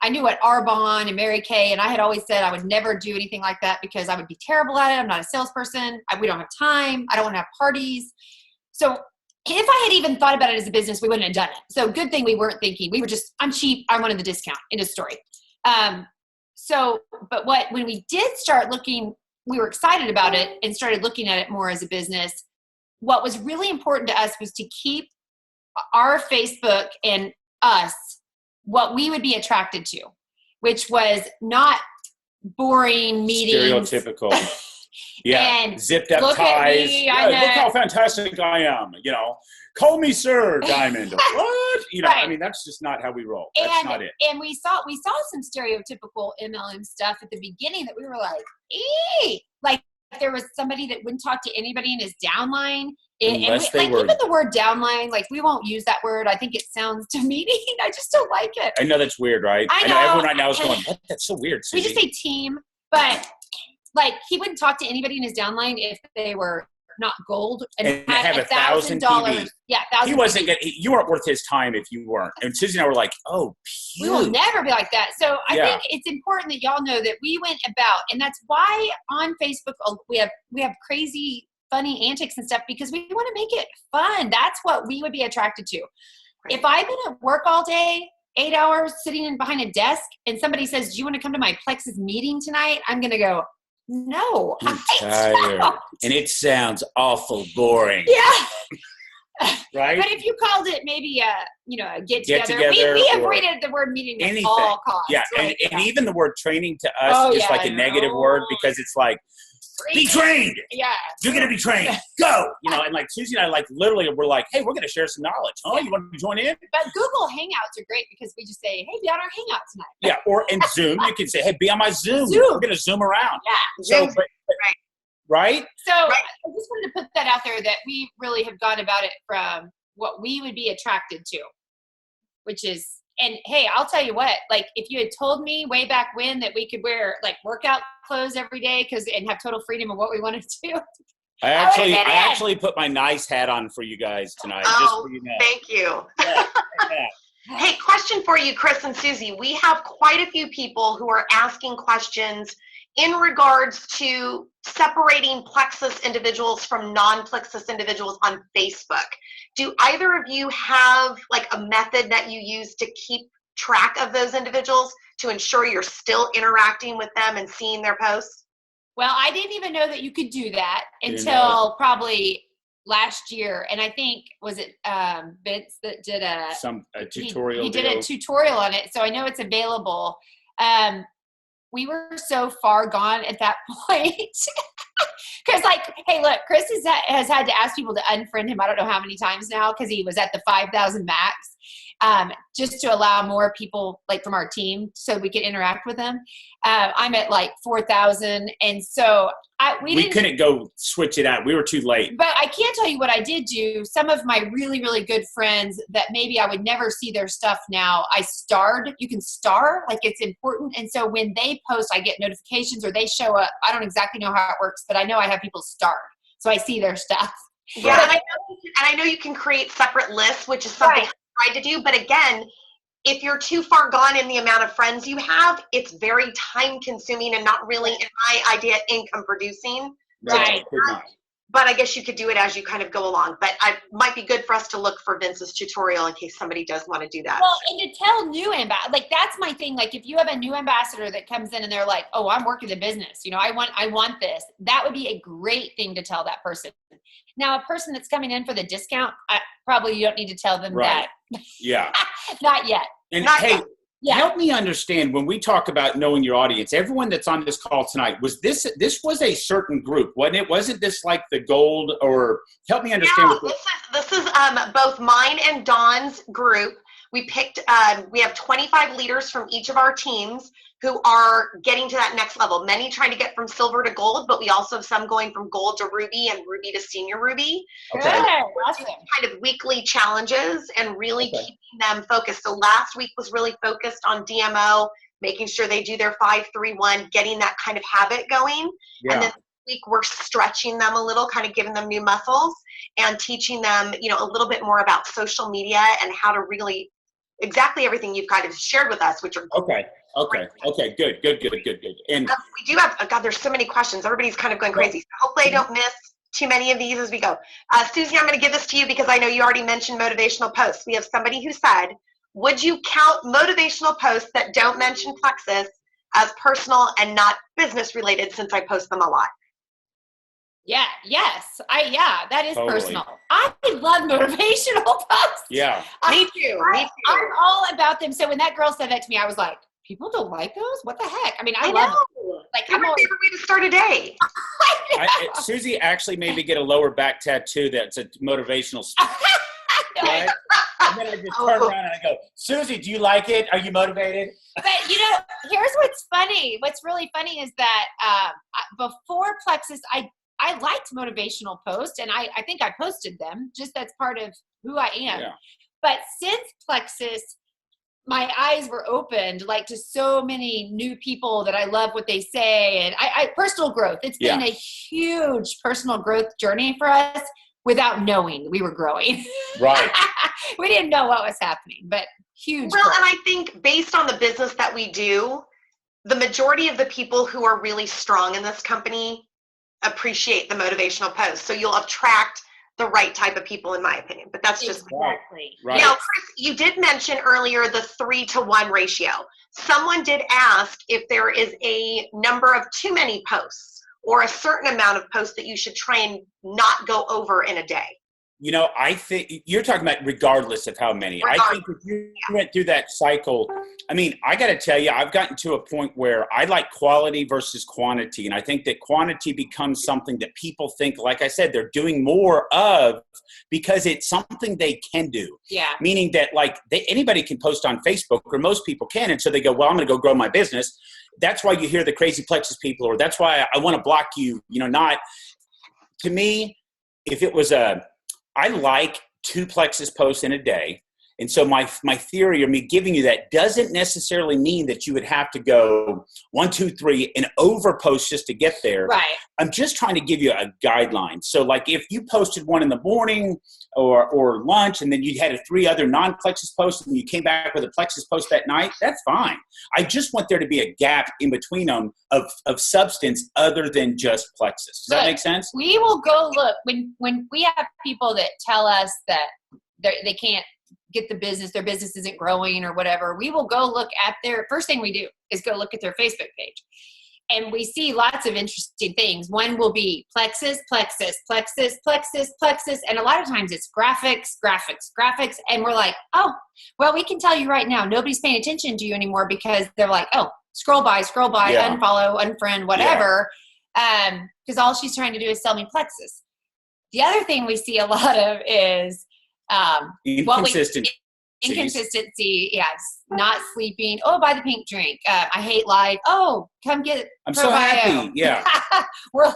Speaker 1: I knew what Arbonne and Mary Kay, and I had always said I would never do anything like that because I would be terrible at it. I'm not a salesperson. We don't have time. I don't want to have parties. So if I had even thought about it as a business, we wouldn't have done it. So good thing we weren't thinking. We were just, I'm cheap. I wanted the discount. End of story. When we did start looking, we were excited about it and started looking at it more as a business. What was really important to us was to keep our Facebook and us what we would be attracted to, which was not boring meetings.
Speaker 2: Stereotypical. Yeah.
Speaker 1: And
Speaker 2: zipped up
Speaker 1: look
Speaker 2: ties.
Speaker 1: At me,
Speaker 2: look how fantastic I am. Call me Sir Diamond. What?
Speaker 1: Right.
Speaker 2: That's just not how we roll. That's not it.
Speaker 1: And we saw some stereotypical MLM stuff at the beginning that we were like, eee! Like there was somebody that wouldn't talk to anybody in his downline. Even the word downline, like we won't use that word. I think it sounds demeaning. I just don't like it.
Speaker 2: I know that's weird, right?
Speaker 1: I know
Speaker 2: everyone right now is going, what? That's so weird, Susie.
Speaker 1: We just say team, but like he wouldn't talk to anybody in his downline if they were not gold and had $1,000. Yeah,
Speaker 2: he wasn't good. You weren't worth his time if you weren't. And Susie and I were like, oh, phew.
Speaker 1: We will never be like that. So I think it's important that y'all know that we went about, and that's why on Facebook we have crazy, funny antics and stuff, because we want to make it fun. That's what we would be attracted to. If I've been at work all day, 8 hours sitting behind a desk, and somebody says, do you want to come to my Plexus meeting tonight? I'm going to go, No.
Speaker 2: I'm
Speaker 1: I
Speaker 2: tired.
Speaker 1: don't.
Speaker 2: And it sounds awful boring.
Speaker 1: Yeah.
Speaker 2: Right?
Speaker 1: But if you called it maybe a get together,
Speaker 2: Get-together
Speaker 1: we
Speaker 2: or
Speaker 1: avoided the word meeting at
Speaker 2: anything.
Speaker 1: all costs.
Speaker 2: Yeah,
Speaker 1: Right?
Speaker 2: and even the word training to us
Speaker 1: Oh,
Speaker 2: is
Speaker 1: yeah,
Speaker 2: like a
Speaker 1: I
Speaker 2: negative
Speaker 1: know.
Speaker 2: word because it's like, be trained.
Speaker 1: Yeah.
Speaker 2: You're going to be trained. Go. And like Susie and I, like literally, we're like, hey, we're going to share some knowledge. Oh, you want to join in?
Speaker 1: But Google Hangouts are great because we just say, hey, be on our Hangout tonight.
Speaker 2: Yeah. Or in Zoom, you can say, hey, be on my Zoom. We're going to Zoom around.
Speaker 1: Yeah.
Speaker 2: So, right?
Speaker 1: So I just wanted to put that out there that we really have gone about it from what we would be attracted to, which is, and hey, I'll tell you what, like if you had told me way back when that we could wear like workout clothes every day and have total freedom of what we wanted to do.
Speaker 2: I actually put my nice hat on for you guys tonight.
Speaker 3: Oh,
Speaker 2: just so you know.
Speaker 3: thank you.
Speaker 2: Yeah.
Speaker 3: Hey, question for you, Chris and Susie. We have quite a few people who are asking questions in regards to separating plexus individuals from non-plexus individuals on Facebook. Do either of you have like a method that you use to keep track of those individuals to ensure you're still interacting with them and seeing their posts?
Speaker 1: Well, I didn't even know that you could do that until probably last year. And I think, was it Vince that did a
Speaker 2: tutorial?
Speaker 1: He did a tutorial on it. So I know it's available. We were so far gone at that point. Because like, hey, look, Chris has had to ask people to unfriend him I don't know how many times now because he was at the 5,000 max. Just to allow more people like from our team so we could interact with them. I'm at like 4,000. And so we
Speaker 2: couldn't go switch it out. We were too late.
Speaker 1: But I can't tell you what I did do. Some of my really, really good friends that maybe I would never see their stuff now, I starred. You can star, like it's important. And so when they post, I get notifications or they show up. I don't exactly know how it works, but I know I have people starred. So I see their stuff.
Speaker 3: Yeah, and I know you can create separate lists, which is something I tried to do. But again, if you're too far gone in the amount of friends you have, it's very time consuming and not really, in my idea, income producing.
Speaker 1: Right.
Speaker 3: But I guess you could do it as you kind of go along. But it might be good for us to look for Vince's tutorial in case somebody does want to do that.
Speaker 1: Well, and to tell new like that's my thing. Like if you have a new ambassador that comes in and they're like, oh, I'm working the business. I want this. That would be a great thing to tell that person. Now, a person that's coming in for the discount, probably you don't need to tell them that.
Speaker 2: Yeah.
Speaker 1: Not yet.
Speaker 2: And
Speaker 1: Not
Speaker 2: hey,
Speaker 1: yet.
Speaker 2: Help me understand when we talk about knowing your audience, everyone that's on this call tonight, this was a certain group, wasn't it? Wasn't this like the gold or help me understand?
Speaker 3: No, this is both mine and Dawn's group. We picked, we have 25 leaders from each of our teams who are getting to that next level. Many trying to get from silver to gold, but we also have some going from gold to ruby and ruby to senior ruby.
Speaker 2: Okay.
Speaker 1: Awesome.
Speaker 3: Kind of weekly challenges and really keeping them focused. So last week was really focused on DMO, making sure they do their 5-3-1, getting that kind of habit going.
Speaker 2: Yeah.
Speaker 3: And then this week we're stretching them a little, kind of giving them new muscles and teaching them, a little bit more about social media and how to really exactly everything you've kind of shared with us, which are
Speaker 2: Okay, good. And
Speaker 3: we do have, God, there's so many questions. Everybody's kind of going crazy. So hopefully I don't miss too many of these as we go. Susie, I'm going to give this to you because I know you already mentioned motivational posts. We have somebody who said, would you count motivational posts that don't mention plexus as personal and not business related since I post them a lot?
Speaker 1: Yeah, yes. That is
Speaker 2: Totally.
Speaker 1: personal. I love motivational posts.
Speaker 2: yeah.
Speaker 3: Me too.
Speaker 1: I'm all about them. So when that girl said that to me, I was like, people don't like those? What the heck? I mean, I love
Speaker 3: know.
Speaker 1: Like,
Speaker 3: That's my favorite way to start a day.
Speaker 2: Susie actually made me get a lower back tattoo that's a motivational right? And then I just turn around and I go, Susie, do you like it? Are you motivated?
Speaker 1: But, here's what's funny. What's really funny is that before Plexus, I liked motivational posts, and I think I posted them. Just that's part of who I am. Yeah. But since Plexus, my eyes were opened like to so many new people that I love what they say, and I personal growth. It's been a huge personal growth journey for us without knowing we were growing.
Speaker 2: Right.
Speaker 1: We didn't know what was happening, but huge.
Speaker 3: Well,
Speaker 1: growth.
Speaker 3: and I think based on the business that we do, the majority of the people who are really strong in this company appreciate the motivational posts. So you'll attract the right type of people, in my opinion. But that's just
Speaker 1: exactly
Speaker 2: right.
Speaker 3: Now, Chris, you did mention earlier the 3-to-1 ratio. Someone did ask if there is a number of too many posts or a certain amount of posts that you should try and not go over in a day.
Speaker 2: You know, I think you're talking about regardless of how many. I think if you went through that cycle, I mean, I got to tell you, I've gotten to a point where I like quality versus quantity. And I think that quantity becomes something that people think, like I said, they're doing more of because it's something they can do.
Speaker 1: Yeah.
Speaker 2: Meaning that like anybody can post on Facebook, or most people can. And so they go, well, I'm going to go grow my business. That's why you hear the crazy plexus people, or that's why I want to block you, not. To me, if it was I like 2 plexus posts in a day. And so my theory, or me giving you that, doesn't necessarily mean that you would have to go 1, 2, 3 and overpost just to get there.
Speaker 1: Right.
Speaker 2: I'm just trying to give you a guideline. So like if you posted one in the morning or lunch, and then you had 3 other non-plexus posts, and you came back with a plexus post that night, that's fine. I just want there to be a gap in between them of substance other than just plexus. Does that make sense?
Speaker 1: We will go look when we have people that tell us that they can't get the business, their business isn't growing or whatever. We will go look at first thing we do is go look at their Facebook page. And we see lots of interesting things. One will be plexus, plexus, plexus, plexus, plexus. And a lot of times it's graphics, graphics, graphics. And we're like, oh, well, we can tell you right now, nobody's paying attention to you anymore because they're like, oh, scroll by,
Speaker 2: yeah.
Speaker 1: unfollow, unfriend, whatever. Because all she's trying to do is sell me plexus. The other thing we see a lot of is inconsistency. Yes. Not sleeping. Oh, buy the pink drink. I hate life. Oh, come get it.
Speaker 2: I'm so happy. Yeah.
Speaker 1: We're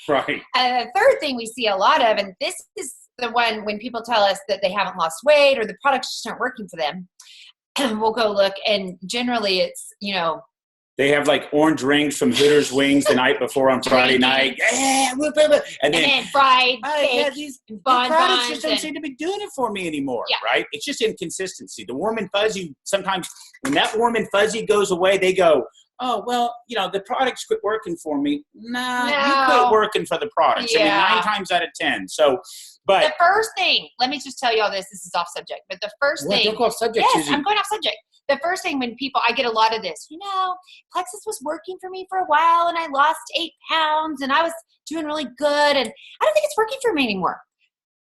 Speaker 2: right.
Speaker 1: The third thing we see a lot of, and this is the one when people tell us that they haven't lost weight or the products just aren't working for them, we'll go look, and generally it's,
Speaker 2: they have like orange rings from Hooters Wings the night before on Friday night. Yeah, and then
Speaker 1: fried cake,
Speaker 2: these products just don't seem to be doing it for me anymore, right? It's just inconsistency. The warm and fuzzy, sometimes when that warm and fuzzy goes away, they go, oh, well, the products quit working for me. Nah, you quit working for the products.
Speaker 1: Yeah.
Speaker 2: I mean, 9 times out of 10. So, but
Speaker 1: the first thing, let me just tell you all this is off subject, but the first thing.
Speaker 2: Don't go off subject,
Speaker 1: yes,
Speaker 2: Susie.
Speaker 1: I'm going off subject. The first thing when I get a lot of this, plexus was working for me for a while and I lost 8 pounds and I was doing really good and I don't think it's working for me anymore.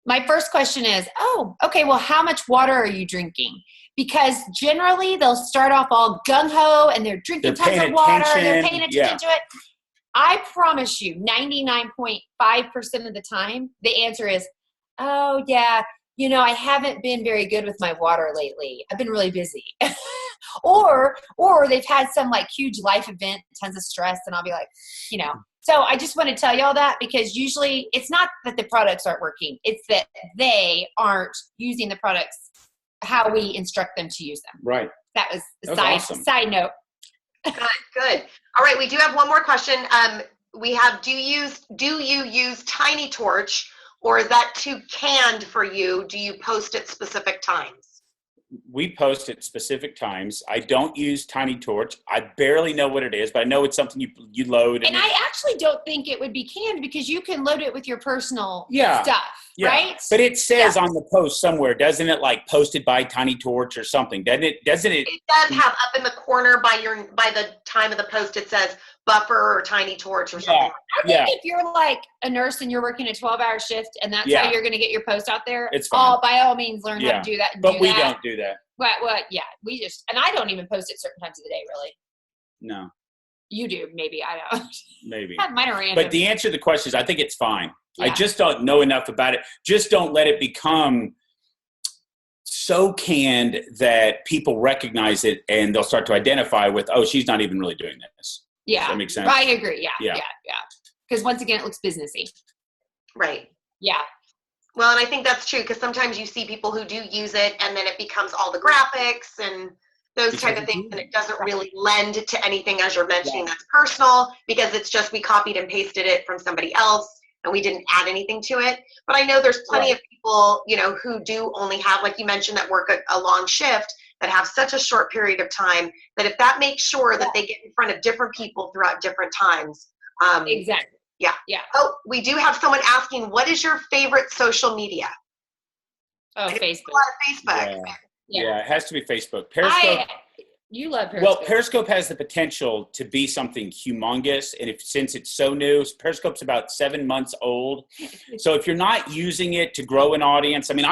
Speaker 1: My first question is, oh, okay, well, how much water are you drinking? Because generally they'll start off all gung-ho and they're drinking tons of water, they're paying attention to it. I promise you 99.5% of the time, the answer is, oh yeah, I haven't been very good with my water lately. I've been really busy. or they've had some like huge life event, tons of stress, and I'll be like, So I just want to tell you all that because usually it's not that the products aren't working. It's that they aren't using the products how we instruct them to use them.
Speaker 2: Right.
Speaker 1: That was the side note.
Speaker 3: Good. All right. We do have one more question. We have, do you use Tiny Torch, or is that too canned for you? Do you post at specific times?
Speaker 2: We post at specific times. I don't use Tiny Torch. I barely know what it is, but I know it's something you load.
Speaker 1: And I actually don't think it would be canned because you can load it with your personal stuff, right?
Speaker 2: But it says on the post somewhere, doesn't it, like posted by Tiny Torch or something? Doesn't it?
Speaker 3: It does have up in the corner by the time of the post, it says Buffer or Tiny Torch or something.
Speaker 1: I think if you're like a nurse and you're working a 12-hour shift and that's how you're going to get your post out there,
Speaker 2: it's fine.
Speaker 1: By all means learn how to do that.
Speaker 2: But we don't do that.
Speaker 1: We just, and I don't even post at certain times of the day, really.
Speaker 2: No.
Speaker 1: You do, maybe. I don't.
Speaker 2: Maybe.
Speaker 1: Mine are random.
Speaker 2: But the answer to the question is, I think it's fine. Yeah. I just don't know enough about it. Just don't let it become so canned that people recognize it and they'll start to identify with, oh, she's not even really doing this.
Speaker 1: Yeah.
Speaker 2: Does that make sense?
Speaker 1: I agree. Yeah. Because once again, it looks businessy.
Speaker 3: Right.
Speaker 1: Yeah.
Speaker 3: Well, and I think that's true because sometimes you see people who do use it and then it becomes all the graphics and those type of things, and it doesn't really lend to anything, as you're mentioning, that's personal, because it's just we copied and pasted it from somebody else and we didn't add anything to it. But I know there's plenty of people, who do only have, like you mentioned, that work a long shift, that have such a short period of time, that if that makes sure that they get in front of different people throughout different times.
Speaker 1: Exactly.
Speaker 3: Yeah. Oh, we do have someone asking, what is your favorite social media?
Speaker 1: Oh, Facebook.
Speaker 3: A lot of Facebook.
Speaker 2: Yeah, it has to be Facebook. Periscope.
Speaker 1: You love Periscope.
Speaker 2: Well, Periscope has the potential to be something humongous. And since it's so new, Periscope's about 7 months old. So if you're not using it to grow an audience, I mean,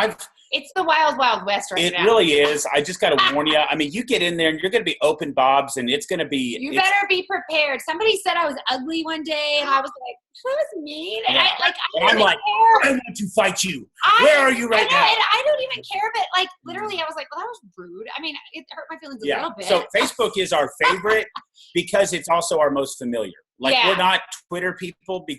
Speaker 1: it's the wild, wild west right now.
Speaker 2: It really is. I just got to warn you. I mean, you get in there and you're going to be open bobs, and it's going to be.
Speaker 1: You better be prepared. Somebody said I was ugly one day, and I was like, that was mean. And
Speaker 2: I'm like, I want to fight you. Where are you right now?
Speaker 1: And I don't even care, but like literally, I was like, well, that was rude. I mean, it hurt my feelings a little bit.
Speaker 2: So Facebook is our favorite because it's also our most familiar. Like we're not Twitter people I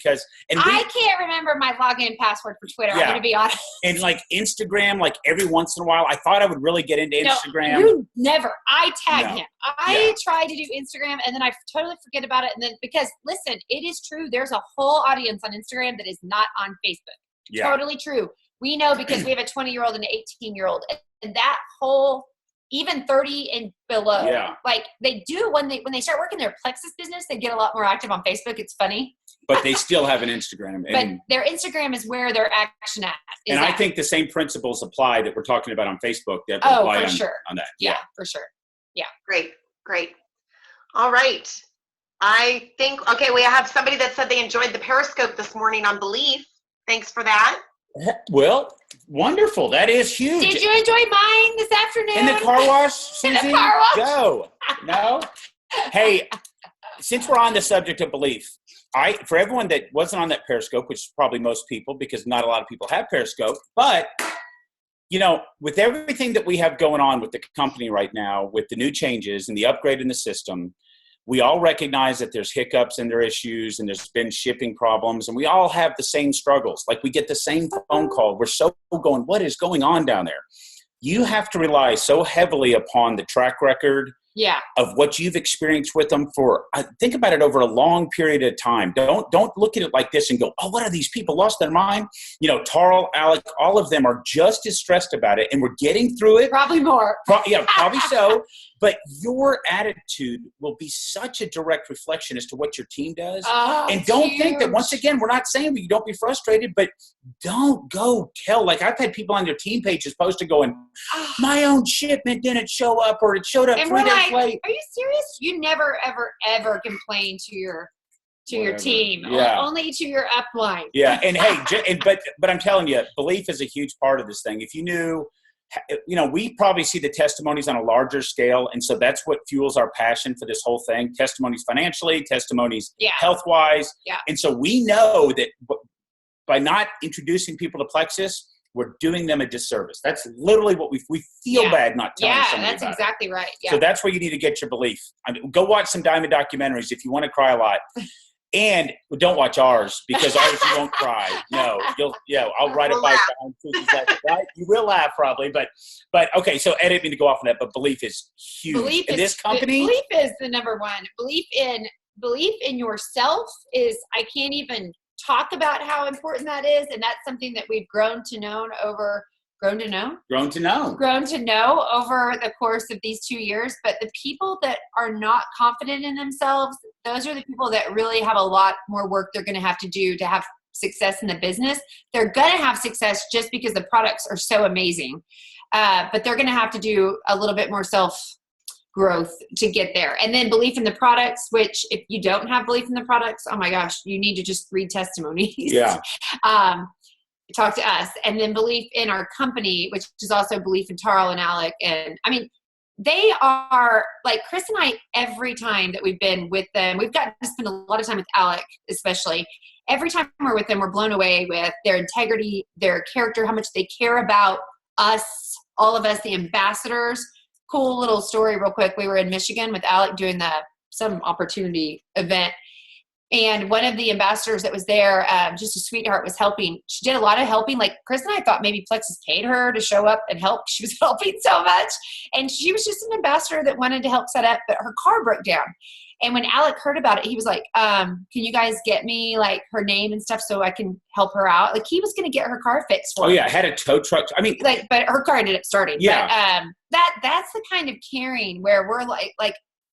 Speaker 1: can't remember my login password for Twitter. I'm going to be honest.
Speaker 2: And like Instagram, like every once in a while, I thought I would really get into Instagram.
Speaker 1: No, you never. I tag him. I try to do Instagram and then I totally forget about it. And then because listen, it is true. There's a whole audience on Instagram that is not on Facebook.
Speaker 2: Yeah.
Speaker 1: Totally true. We know because we have a 20-year-old and an 18-year-old, and that whole even 30 and below.
Speaker 2: Yeah.
Speaker 1: Like they do when they start working their Plexus business, they get a lot more active on Facebook. It's funny.
Speaker 2: But they still have an Instagram.
Speaker 1: But their Instagram is where their action at.
Speaker 2: I think the same principles apply that we're talking about on Facebook that apply on that.
Speaker 1: Yeah, for sure. Yeah.
Speaker 3: Great. All right. I think, okay, we have somebody that said they enjoyed the Periscope this morning on Belief. Thanks for that.
Speaker 2: Well, wonderful. That is huge.
Speaker 1: Did you enjoy mine this afternoon?
Speaker 2: In the car wash, Susie?
Speaker 1: In the car wash?
Speaker 2: Go. No? Hey, since we're on the subject of belief, for everyone that wasn't on that Periscope, which is probably most people because not a lot of people have Periscope, but, with everything that we have going on with the company right now, with the new changes and the upgrade in the system, we all recognize that there's hiccups and there are issues and there's been shipping problems and we all have the same struggles. Like we get the same phone call. We're so going, what is going on down there? You have to rely so heavily upon the track record of what you've experienced with them think about it over a long period of time. Don't look at it like this and go, oh, what are these people lost their mind? Tarl, Alec, all of them are just as stressed about it and we're getting through it.
Speaker 1: Probably more.
Speaker 2: Probably so. But your attitude will be such a direct reflection as to what your team does. And don't think that, once again, we're not saying you don't be frustrated, but don't go tell. Like I've had people on their team pages posted going, my own shipment didn't show up or it showed up 3 days late.
Speaker 1: Are you serious? You never, ever, ever complain to your team.
Speaker 2: Yeah.
Speaker 1: Only to your upline.
Speaker 2: Yeah. And hey, but I'm telling you, belief is a huge part of this thing. If you knew, we probably see the testimonies on a larger scale. And so that's what fuels our passion for this whole thing. Testimonies financially, testimonies health-wise. Yeah. And so we know that by not introducing people to Plexus, we're doing them a disservice. That's literally what we feel bad not telling somebody
Speaker 1: about. Yeah, that's exactly right. Yeah.
Speaker 2: So that's where you need to get your belief. Go watch some Diamond documentaries if you want to cry a lot. And don't watch ours because ours you won't cry. No, I'll ride a bike behind Susie's head, right? You will laugh probably, but okay. So I didn't mean to go off on that, but belief is huge. Belief in this company.
Speaker 1: Belief is the number one. Belief in yourself is. I can't even talk about how important that is, and that's something that we've grown to know over the course of these 2 years. But the people that are not confident in themselves, those are the people that really have a lot more work they're going to have to do to have success in the business. They're going to have success just because the products are so amazing. But they're going to have to do a little bit more self-growth to get there. And then belief in the products, which if you don't have belief in the products, oh my gosh, you need to just read testimonies.
Speaker 2: Yeah.
Speaker 1: Talk to us. And then belief in our company, which is also belief in Tarl and Alec. And I mean, they are like Chris and I, every time that we've been with them, we've gotten to spend a lot of time with Alec, especially. Every time we're with them, we're blown away with their integrity, their character, how much they care about us, all of us, the ambassadors. Cool little story real quick. We were in Michigan with Alec doing some opportunity event. And one of the ambassadors that was there, just a sweetheart, was helping. She did a lot of helping. Like Chris and I thought maybe Plexus paid her to show up and help. She was helping so much. And she was just an ambassador that wanted to help set up, but her car broke down. And when Alec heard about it, he was like, can you guys get me like her name and stuff so I can help her out? Like he was going to get her car fixed for her.
Speaker 2: Oh yeah, I had a tow truck. I mean,
Speaker 1: but her car ended up starting.
Speaker 2: Yeah.
Speaker 1: But, that's the kind of caring where we're like,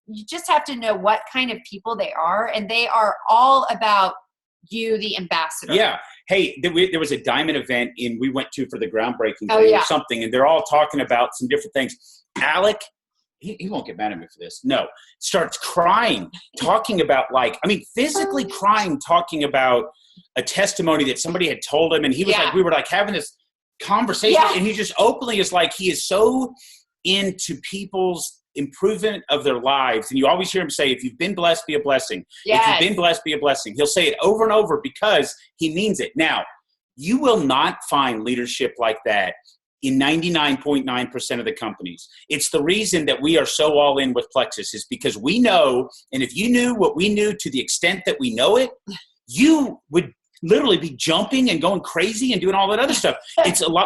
Speaker 1: you just have to know what kind of people they are, and they are all about you, the ambassador.
Speaker 2: Yeah. Hey, there was a Diamond event we went to for the groundbreaking thing or something, and they're all talking about some different things. Alec he won't get mad at me for this. No, starts crying, talking about physically crying, talking about a testimony that somebody had told him. And he was like, we were like having this conversation and he just openly is like, he is so into people's improvement of their lives. And you always hear him say, if you've been blessed, be a blessing. Yes. If you've been blessed, be a blessing. He'll say it over and over because he means it. Now, you will not find leadership like that in 99.9% of the companies. It's the reason that we are so all in with Plexus is because we know, and if you knew what we knew to the extent that we know it, you would literally be jumping and going crazy and doing all that other stuff.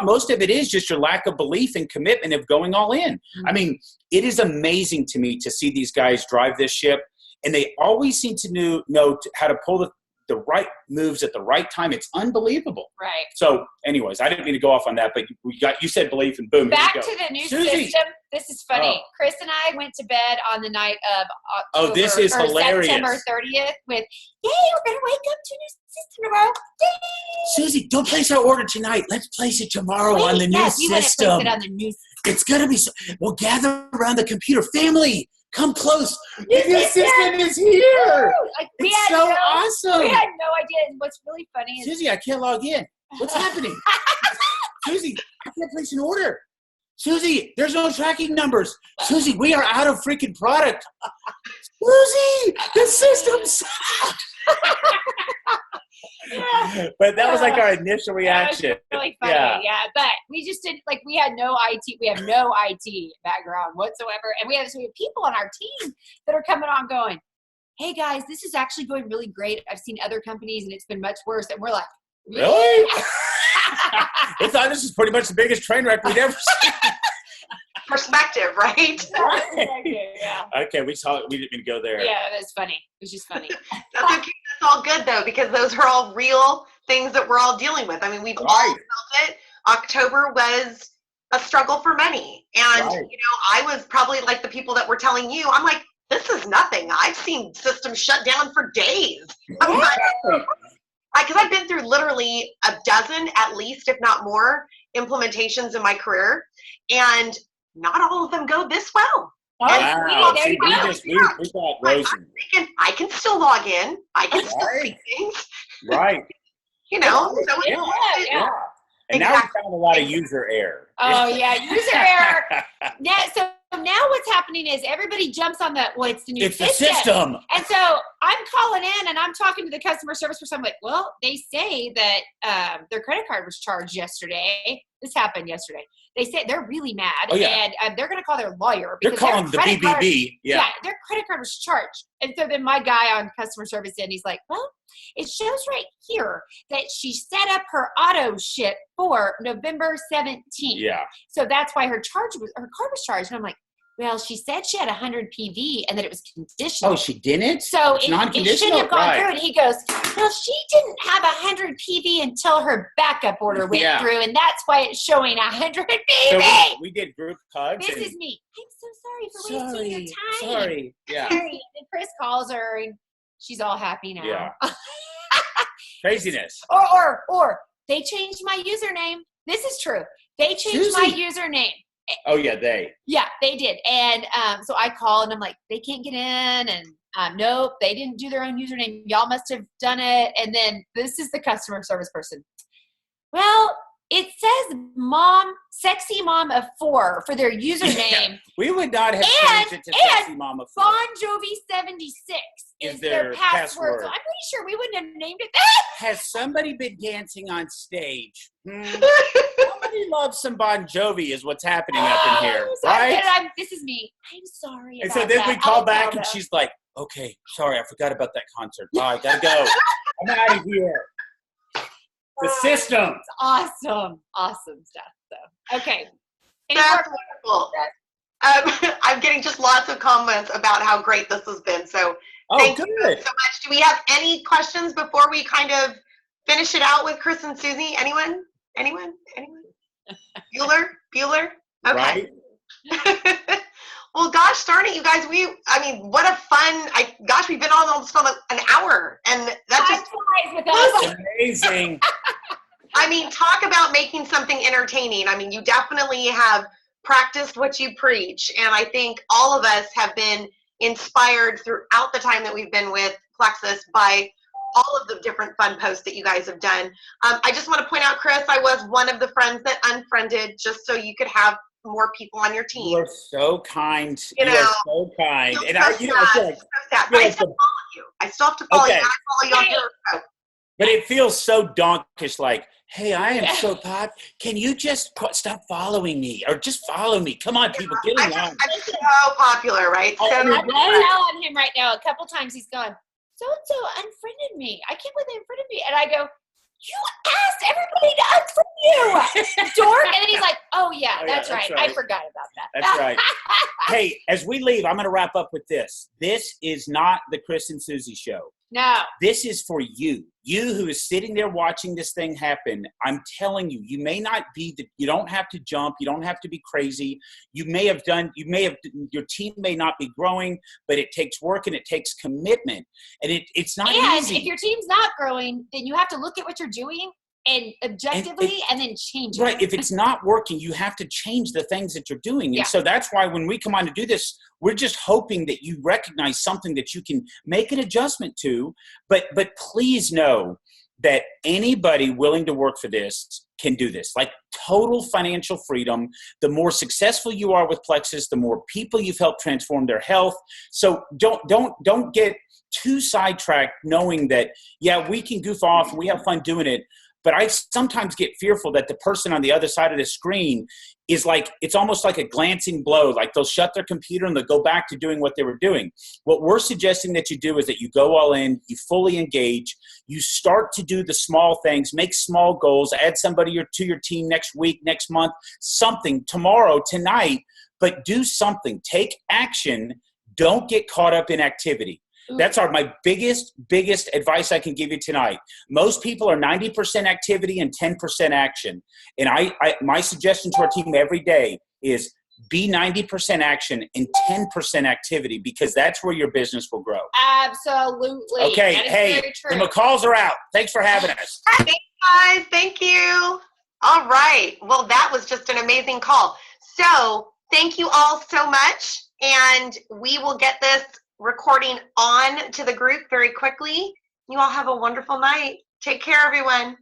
Speaker 2: Most of it is just your lack of belief and commitment of going all in. I mean, it is amazing to me to see these guys drive this ship, and they always seem to know how to pull the right moves at the right time. It's unbelievable.
Speaker 1: Right.
Speaker 2: So anyways, I didn't mean to go off on that, but you said belief and boom.
Speaker 1: Back to the new
Speaker 2: Susie.
Speaker 1: system. This is funny. Chris and I went to bed on the night of October,
Speaker 2: this is hilarious.
Speaker 1: September 30th with, yay, we're going to wake up to a new system tomorrow. Yay!
Speaker 2: Susie, don't place our order tonight. Let's place it tomorrow on the new system.
Speaker 1: Place it on the new system.
Speaker 2: It's going to be, we'll gather around the computer. Family, come close. The new system is here. It's so awesome.
Speaker 1: We had no idea. And what's really funny is,
Speaker 2: Susie, I can't log in. What's happening? Susie, I can't place an order. Susie, there's no tracking numbers. Susie, we are out of freaking product. Susie, the system's But that was like our initial reaction.
Speaker 1: That was really funny, yeah. But we just didn't, we had no IT. We have no IT background whatsoever. And we have people on our team that are coming on going, hey guys, this is actually going really great. I've seen other companies and it's been much worse. And we're like,
Speaker 2: really? We thought this is pretty much the biggest train wreck we'd ever seen.
Speaker 3: Perspective, right?
Speaker 1: Yeah.
Speaker 2: Okay, we didn't mean to go there.
Speaker 1: Yeah, that's funny. It was just funny.
Speaker 3: That's okay. That's all good though, because those are all real things that we're all dealing with. I mean, we've all felt it. October was a struggle for many. And, I was probably like the people that were telling you, I'm like, this is nothing. I've seen systems shut down for days. Because I've been through literally a dozen, at least, if not more, implementations in my career. And not all of them go this well.
Speaker 2: Wow. We got Rosen.
Speaker 3: I can still log in. I can still see things.
Speaker 2: Right.
Speaker 3: So
Speaker 2: And now we found a lot of user error.
Speaker 1: Oh, yeah, user error. So now what's happening is everybody jumps on it's the new system.
Speaker 2: It's the system.
Speaker 1: And so I'm calling in and I'm talking to the customer service person. I'm like, well, they say that their credit card was charged yesterday. This happened yesterday. They say they're really mad and they're going to call their lawyer.
Speaker 2: They're calling the BBB.
Speaker 1: Their credit card was charged. And so then my guy on customer service end, he's like, well, it shows right here that she set up her auto ship for November 17th.
Speaker 2: Yeah.
Speaker 1: So that's why her card was charged. And I'm like, well, she said she had 100 PV and that it was conditional.
Speaker 2: Oh, she didn't?
Speaker 1: So it shouldn't have gone through. And he goes, well, she didn't have 100 PV until her backup order went through. And that's why it's showing 100 PV.
Speaker 2: So we did group hugs.
Speaker 1: This is me. I'm so sorry for wasting your time.
Speaker 2: Sorry. Yeah.
Speaker 1: And Chris calls her and she's all happy now.
Speaker 2: Yeah. Craziness.
Speaker 1: Or they changed my username. This is true. They changed my username.
Speaker 2: Oh, yeah, they.
Speaker 1: Yeah, they did. And so I called and I'm like, they can't get in. And nope, they didn't do their own username. Y'all must have done it. And then this is the customer service person. Well, it says sexy mom of 4 for their username.
Speaker 2: Yeah, we would not have changed it to sexy mom of 4.
Speaker 1: Bon Jovi 76 is their password. So I'm pretty sure we wouldn't have named it that.
Speaker 2: Has somebody been dancing on stage? Somebody loves some Bon Jovi is what's happening up in here, right?
Speaker 1: This is me. I'm sorry
Speaker 2: and
Speaker 1: about
Speaker 2: so then
Speaker 1: that.
Speaker 2: we call back and she's like, okay, sorry, I forgot about that concert. Bye, gotta go. I'm out of here. The system.
Speaker 1: It's awesome stuff. So, okay.
Speaker 3: That's wonderful. I'm getting just lots of comments about how great this has been. So thank you so much. Do we have any questions before we kind of finish it out with Chris and Susie? Anyone? Bueller? Okay.
Speaker 2: Right?
Speaker 3: Well, gosh darn it, you guys. What a fun, we've been on almost an hour. And that just
Speaker 1: was
Speaker 2: amazing.
Speaker 3: talk about making something entertaining. You definitely have practiced what you preach. And I think all of us have been inspired throughout the time that we've been with Plexus by all of the different fun posts that you guys have done. I just want to point out, Chris, I was one of the friends that unfriended just so you could have more people on your team.
Speaker 2: You are so kind.
Speaker 3: You
Speaker 2: You
Speaker 3: know,
Speaker 2: are so kind.
Speaker 3: So
Speaker 2: And I feel like,
Speaker 3: so sad. But I still follow you. I still have to follow
Speaker 2: Okay.
Speaker 3: you. I follow you on Periscope.
Speaker 2: but it feels so donkish, like, hey, I am so hot. Can you just stop following me or just follow me? Come on, people, get in line.
Speaker 3: I'm so popular, right?
Speaker 2: Oh,
Speaker 3: So
Speaker 2: you're
Speaker 1: I'm telling him right now, a couple times he's gone, so-and-so unfriended me. I can't believe they unfriended me. And I go, you asked everybody to unfriend you, dork. And then he's like, oh, yeah, that's right. I forgot about that.
Speaker 2: That's right. Hey, as we leave, I'm going to wrap up with this. This is not the Chris and Susie show.
Speaker 1: No.
Speaker 2: This is for you. You who is sitting there watching this thing happen. I'm telling you, you may not be you don't have to jump. You don't have to be crazy. your team may not be growing, but it takes work and it takes commitment. And it's not easy.
Speaker 1: And if your team's not growing, then you have to look at what you're doing and objectively and then change it.
Speaker 2: Right. If it's not working, you have to change the things that you're doing. And so that's why when we come on to do this, we're just hoping that you recognize something that you can make an adjustment to. But please know that anybody willing to work for this can do this. Like total financial freedom. The more successful you are with Plexus, the more people you've helped transform their health. So don't get too sidetracked knowing that, yeah, we can goof off and we have fun doing it. But I sometimes get fearful that the person on the other side of the screen is like, it's almost like a glancing blow. Like they'll shut their computer and they'll go back to doing what they were doing. What we're suggesting that you do is that you go all in, you fully engage, you start to do the small things, make small goals, add somebody to your team next week, next month, something tomorrow, tonight, but do something. Take action. Don't get caught up in activity. That's my biggest advice I can give you tonight. Most people are 90% activity and 10% action. And my suggestion to our team every day is be 90% action and 10% activity, because that's where your business will grow.
Speaker 1: Absolutely.
Speaker 2: Okay.
Speaker 1: That is
Speaker 2: Hey,
Speaker 1: very true.
Speaker 2: the McCalls are out. Thanks for having us.
Speaker 3: Thanks, guys. Thank you. All right. Well, that was just an amazing call. So thank you all so much. And we will get this recording on to the group very quickly. You all have a wonderful night. Take care, everyone.